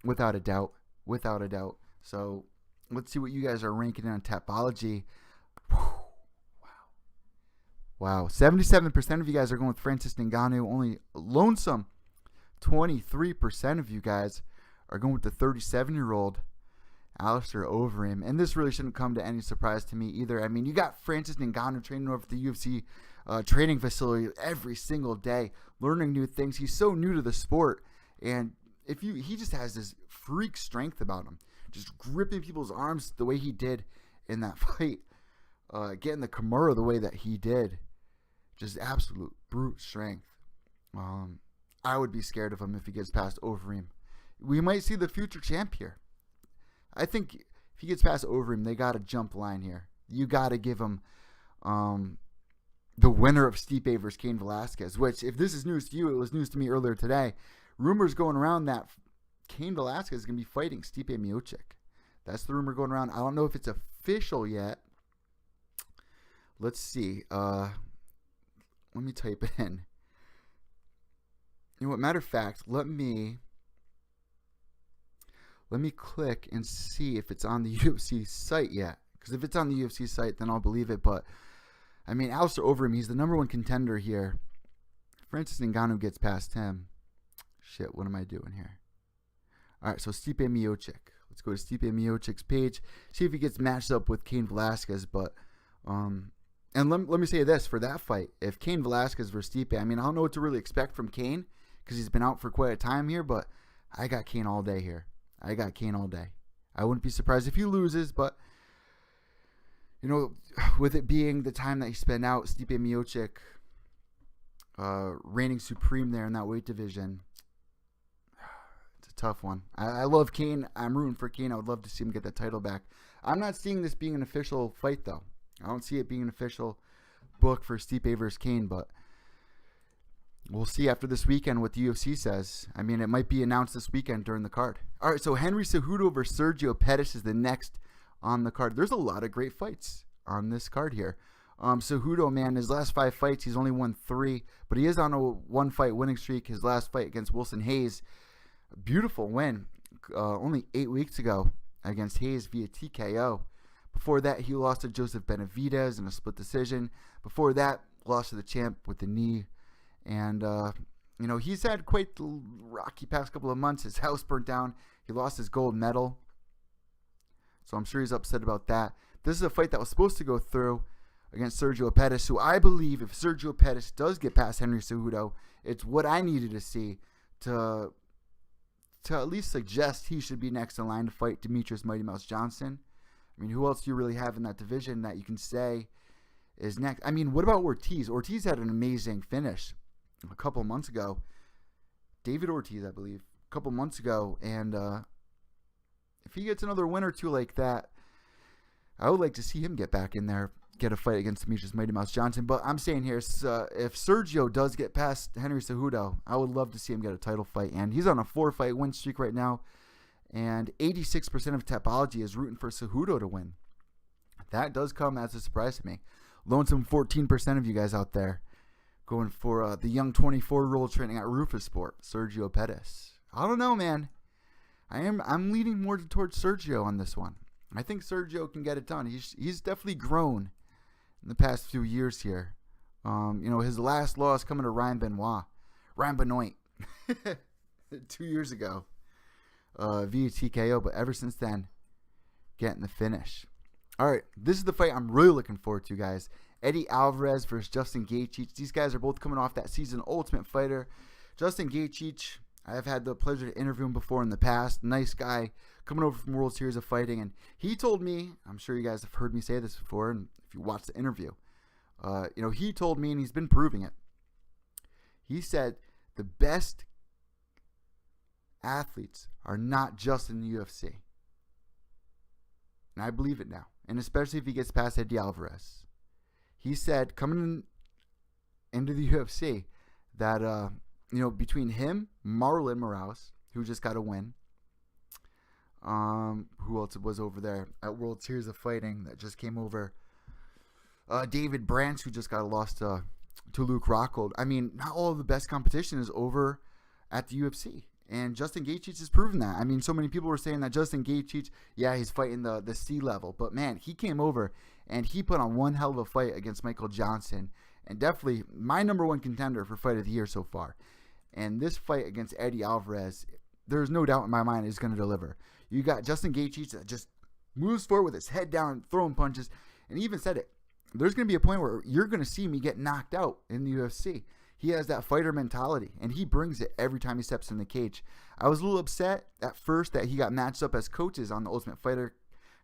Speaker 1: without a doubt. Without a doubt. So let's see what you guys are ranking on Tapology. Wow. 77% of you guys are going with Francis Ngannou. Only lonesome 23% of you guys are going with the 37-year-old Alistair Overeem. And this really shouldn't come to any surprise to me either. I mean, you got Francis Ngannou training over at the UFC training facility every single day, learning new things. He's so new to the sport. And he just has this freak strength about him. Just gripping people's arms the way he did in that fight. Getting the Kimura the way that he did. Just absolute brute strength. I would be scared of him if he gets past Overeem. We might see the future champ here. I think if he gets past Overeem, they got to jump line here. You got to give him the winner of Stipe versus Cain Velasquez, which, if this is news to you, it was news to me earlier today. Rumors going around that Cain Velasquez is going to be fighting Stipe Miocic. That's the rumor going around. I don't know if it's official yet. Let's see. Let me type it in. You know what? Matter of fact, let me click and see if it's on the UFC site yet. Because if it's on the UFC site, then I'll believe it. But I mean, Alistair Overeem, he's the number one contender here. Francis Ngannou gets past him. Shit, what am I doing here? All right, so Stipe Miocic. Let's go to Stipe Miocic's page, see if he gets matched up with Cain Velasquez. But, and let me say this for that fight. If Cain Velasquez versus Stipe, I mean, I don't know what to really expect from Cain because he's been out for quite a time here, but I got Cain all day here. I got Cain all day. I wouldn't be surprised if he loses, but, you know, with it being the time that he spent out, Stipe Miocic reigning supreme there in that weight division, tough one. I love Cain. I'm rooting for Cain. I would love to see him get that title back. I'm not seeing this being an official fight, though. I don't see it being an official book for Stipe versus Cain, but we'll see after this weekend what the UFC says. I mean, it might be announced this weekend during the card. All right, so Henry Cejudo versus Sergio Pettis is the next on the card. There's a lot of great fights on this card here. Cejudo, man, his last 5 fights, he's only won 3, but he is on a 1-fight winning streak. His last fight against Wilson Hayes, beautiful win only 8 weeks ago against Hayes via TKO. Before that, he lost to Joseph Benavidez in a split decision. Before that, lost to the champ with the knee. And, you know, he's had quite the rocky past couple of months. His house burnt down. He lost his gold medal. So I'm sure he's upset about that. This is a fight that was supposed to go through against Sergio Pettis, who I believe if Sergio Pettis does get past Henry Cejudo, it's what I needed to see to at least suggest he should be next in line to fight Demetrius Mighty Mouse Johnson. I mean, who else do you really have in that division that you can say is next? I mean, what about Ortiz? Ortiz had an amazing finish a couple months ago. David Ortiz, I believe, a couple months ago. And if he gets another win or two like that, I would like to see him get back in there, get a fight against Demetrius Mighty Mouse Johnson. But I'm saying here, if Sergio does get past Henry Cejudo, I would love to see him get a title fight. And he's on a 4-fight win streak right now. And 86% of Tapology is rooting for Cejudo to win. That does come as a surprise to me. Lonesome 14% of you guys out there going for the young 24-year-old training at Rufus Sport, Sergio Pettis. I don't know, man. I'm leaning more towards Sergio on this one. I think Sergio can get it done. He's definitely grown in the past few years here. You know, his last loss coming to Ryan Benoit 2 years ago via TKO, but ever since then, getting the finish. All right, this is the fight I'm really looking forward to, guys. Eddie Alvarez versus Justin Gaethje. These guys are both coming off that season Ultimate Fighter. Justin Gaethje, I have had the pleasure to interview him before in the past. Nice guy, coming over from World Series of Fighting, and he told me, I'm sure you guys have heard me say this before, and if you watched the interview, you know, he told me, and he's been proving it. He said the best athletes are not just in the UFC. And I believe it now. And especially if he gets past Eddie Alvarez. He said coming into the UFC that, you know, between him, Marlon Moraes, who just got a win. Who else was over there at World Series of Fighting that just came over? David Branch, who just got a loss to Luke Rockhold. I mean, not all of the best competition is over at the UFC. And Justin Gaethje has proven that. I mean, so many people were saying that Justin Gaethje, yeah, he's fighting the C level. But, man, he came over and he put on one hell of a fight against Michael Johnson. And definitely my number one contender for fight of the year so far. And this fight against Eddie Alvarez, there's no doubt in my mind is going to deliver. You got Justin Gaethje that just moves forward with his head down, throwing punches. And he even said it. There's going to be a point where you're going to see me get knocked out in the UFC. He has that fighter mentality, and he brings it every time he steps in the cage. I was a little upset at first that he got matched up as coaches on the Ultimate Fighter.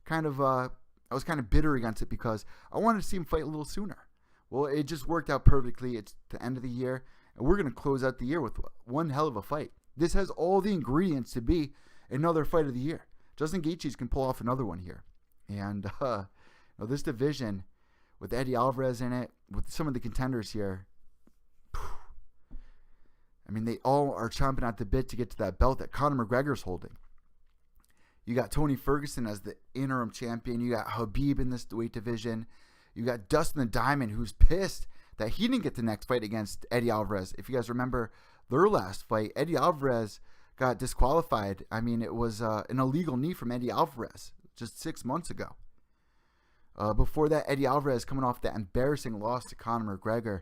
Speaker 1: I was kind of bitter against it because I wanted to see him fight a little sooner. Well, it just worked out perfectly. It's the end of the year, and we're going to close out the year with one hell of a fight. This has all the ingredients to be another fight of the year. Justin Gaethje can pull off another one here. And this division with Eddie Alvarez in it, with some of the contenders here, I mean, they all are chomping at the bit to get to that belt that Conor McGregor's holding. You got Tony Ferguson as the interim champion. You got Habib in this weight division. You got Dustin the Diamond, who's pissed that he didn't get the next fight against Eddie Alvarez. If you guys remember their last fight, Eddie Alvarez got disqualified. I mean, it was an illegal knee from Eddie Alvarez just 6 months ago. Before that, Eddie Alvarez coming off that embarrassing loss to Conor McGregor.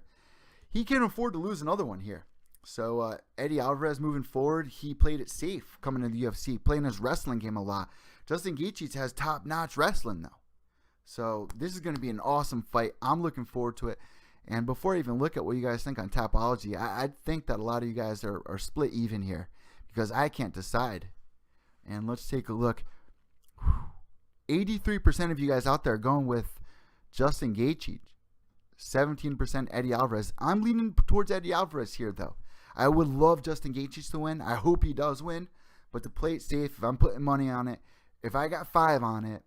Speaker 1: He can't afford to lose another one here. So Eddie Alvarez moving forward, he played it safe coming into the UFC, playing his wrestling game a lot. Justin Gaethje has top-notch wrestling, though. So this is going to be an awesome fight. I'm looking forward to it. And before I even look at what you guys think on Tapology, I think that a lot of you guys are split even here because I can't decide. And let's take a look. 83% of you guys out there are going with Justin Gaethje. 17% Eddie Alvarez. I'm leaning towards Eddie Alvarez here, though. I would love Justin Gaethje to win. I hope he does win. But to play it safe, if I'm putting money on it, if I got 5 on it,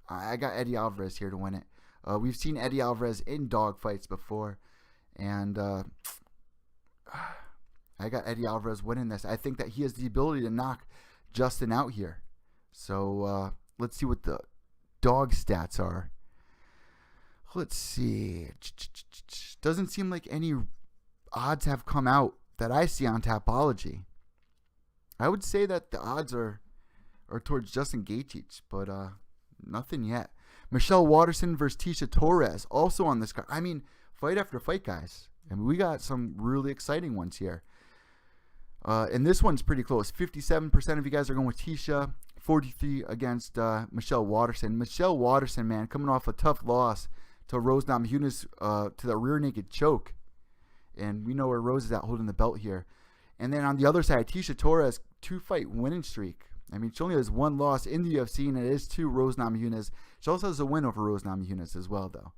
Speaker 1: I got Eddie Alvarez here to win it. We've seen Eddie Alvarez in dog fights before. And I got Eddie Alvarez winning this. I think that he has the ability to knock Justin out here. So let's see what the dog stats are. Let's see. Doesn't seem like any odds have come out that I see on Tapology. I would say that the odds are towards Justin Gaethje, but nothing yet. Michelle Waterson versus Tisha Torres also on this card. I mean, fight after fight, guys. I mean, we got some really exciting ones here. And this one's pretty close. 57% of you guys are going with Tisha. 43 against Michelle Waterson. Michelle Waterson, man, coming off a tough loss to Rose Namajunas to the rear naked choke. And we know where Rose is at holding the belt here. And then on the other side, Tisha Torres, 2-fight winning streak. I mean, she only has 1 loss in the UFC, and it is to Rose Namajunas. She also has a win over Rose Namajunas as well, though.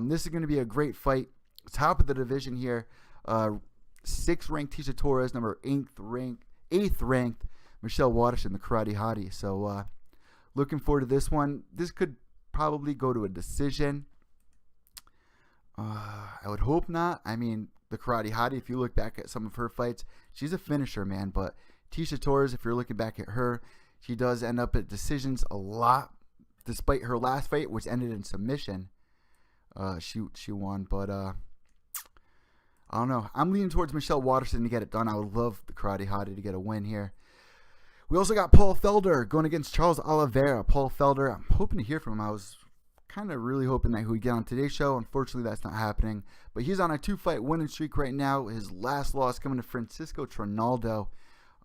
Speaker 1: This is going to be a great fight. Top of the division here. 6th ranked Tisha Torres, number 8th ranked Michelle Waterson, the Karate Hottie. So looking forward to this one. This could probably go to a decision. I would hope not. I mean, the Karate Hottie, if you look back at some of her fights, she's a finisher, man. But Tisha Torres, if you're looking back at her, she does end up at decisions a lot. Despite her last fight, which ended in submission, she won. But I don't know. I'm leaning towards Michelle Waterson to get it done. I would love the Karate Hottie to get a win here. We also got Paul Felder going against Charles Oliveira. Paul Felder, I'm hoping to hear from him. I was kind of really hoping that he would get on today's show. Unfortunately, that's not happening. But he's on a 2-fight winning streak right now. His last loss coming to Francisco Trinaldo.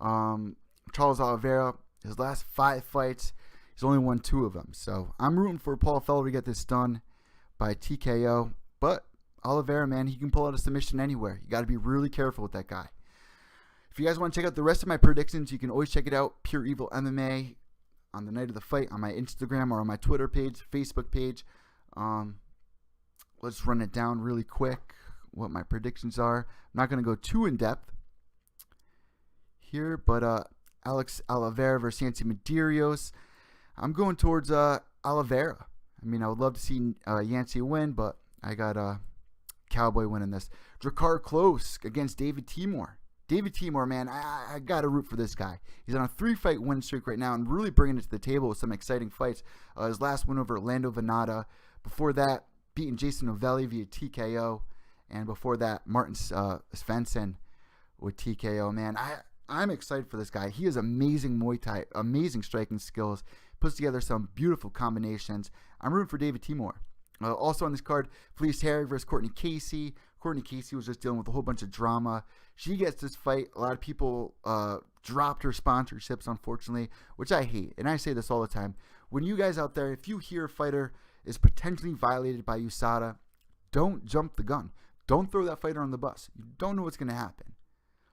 Speaker 1: Charles Oliveira, his last 5 fights, he's only won 2 of them. So I'm rooting for Paul Felder to get this done by TKO. But Oliveira, man, he can pull out a submission anywhere. You got to be really careful with that guy. If you guys want to check out the rest of my predictions, you can always check it out, Pure EVil MMA, on the night of the fight on my Instagram or on my Twitter page, Facebook page. Let's run it down really quick, what my predictions are. I'm not going to go too in-depth here, but Alex Oliveira versus Yancy Medeiros. I'm going towards Oliveira. I mean, I would love to see Yancy win, but I got Cowboy winning this. Drakkar Klose against David Timur. David Timur, man, I got to root for this guy. He's on a 3-fight win streak right now and really bringing it to the table with some exciting fights. His last win over Orlando Venata. Before that, beating Jason Novelli via TKO. And before that, Martin Svensson with TKO. Man, I'm excited for this guy. He has amazing Muay Thai, amazing striking skills, puts together some beautiful combinations. I'm rooting for David Timur. Also on this card, Felice Herrig versus Courtney Casey. Courtney Casey was just dealing with a whole bunch of drama. She gets this fight. A lot of people dropped her sponsorships, unfortunately, which I hate. And I say this all the time. When you guys out there, if you hear a fighter is potentially violated by USADA, don't jump the gun. Don't throw that fighter on the bus. You don't know what's going to happen.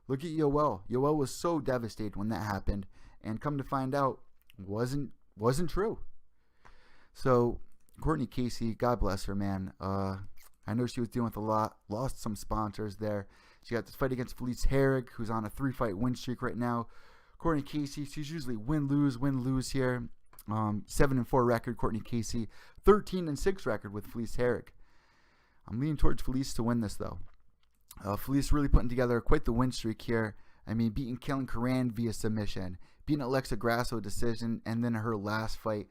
Speaker 1: Look at Yoel. Yoel was so devastated when that happened. And come to find out, wasn't true. So, Courtney Casey, God bless her, man. I know she was dealing with a lot, lost some sponsors there. She got this fight against Felice Herrig, who's on a 3-fight win streak right now. Courtney Casey, she's usually win-lose here. 7-4 record, Courtney Casey. 13-6 record with Felice Herrig. I'm leaning towards Felice to win this, though. Felice really putting together quite the win streak here. I mean, beating Kellen Curran via submission, beating Alexa Grasso decision, and then her last fight,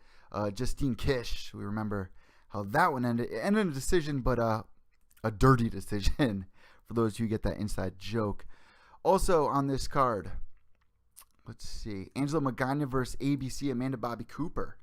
Speaker 1: Justine Kish. We remember how that one ended. It ended in a decision, but a dirty decision for those who get that inside joke. Also on this card, let's see, Angela Magana versus ABC Amanda Bobby Cooper.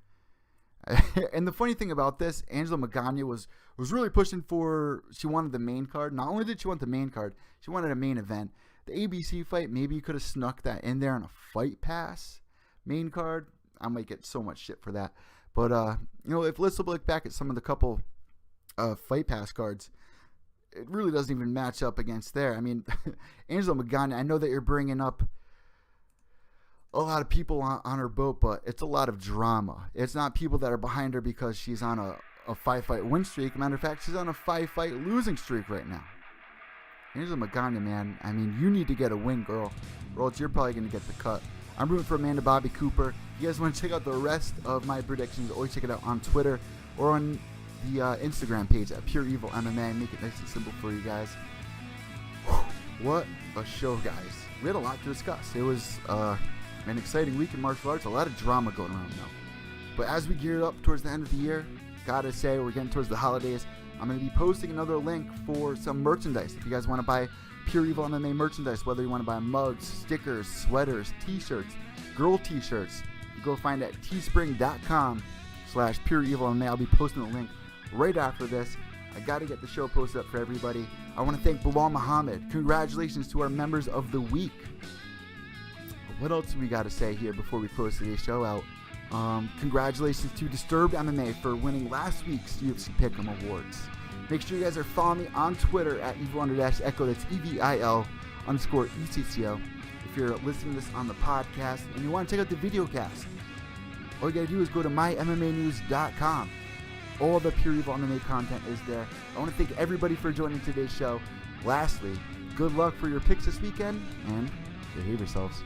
Speaker 1: And the funny thing about this, Angela Magana was really pushing for, she wanted the main card. Not only did she want the main card, she wanted a main event. The ABC fight, maybe you could have snuck that in there on a Fight Pass main card. I might get so much shit for that. But, if let's look back at some of the couple Fight Pass cards, it really doesn't even match up against there. I mean, Angela Magana, I know that you're bringing up a lot of people on her boat, but it's a lot of drama. It's not people that are behind her because she's on a 5-fight win streak. Matter of fact, she's on a 5-fight losing streak right now. Angela Magana, man, I mean, you need to get a win, girl. Or else you're probably going to get the cut. I'm rooting for Amanda Bobby Cooper. If you guys want to check out the rest of my predictions, always check it out on Twitter or on the Instagram page at Pure EVil MMA. Make it nice and simple for you guys. What a show, guys. We had a lot to discuss. It was an exciting week in martial arts. A lot of drama going around now. But as we gear up towards the end of the year, gotta say, we're getting towards the holidays. I'm going to be posting another link for some merchandise. If you guys want to buy Pure EVil MMA merchandise, whether you want to buy mugs, stickers, sweaters, t-shirts, girl t-shirts, you go find it at teespring.com/Pure EVil MMA. I'll be posting the link right after this. I got to get the show posted up for everybody. I want to thank Belal Muhammad. Congratulations to our members of the week. What else do we got to say here before we close today's show out? Congratulations to Disturbed MMA for winning last week's UFC Pick'em Awards. Make sure you guys are following me on Twitter at evil_echo. That's EVIL_ECCO. If you're listening to this on the podcast and you want to check out the video cast, all you got to do is go to mymmanews.com. All the Pure EVil MMA content is there. I want to thank everybody for joining today's show. Lastly, good luck for your picks this weekend and behave yourselves.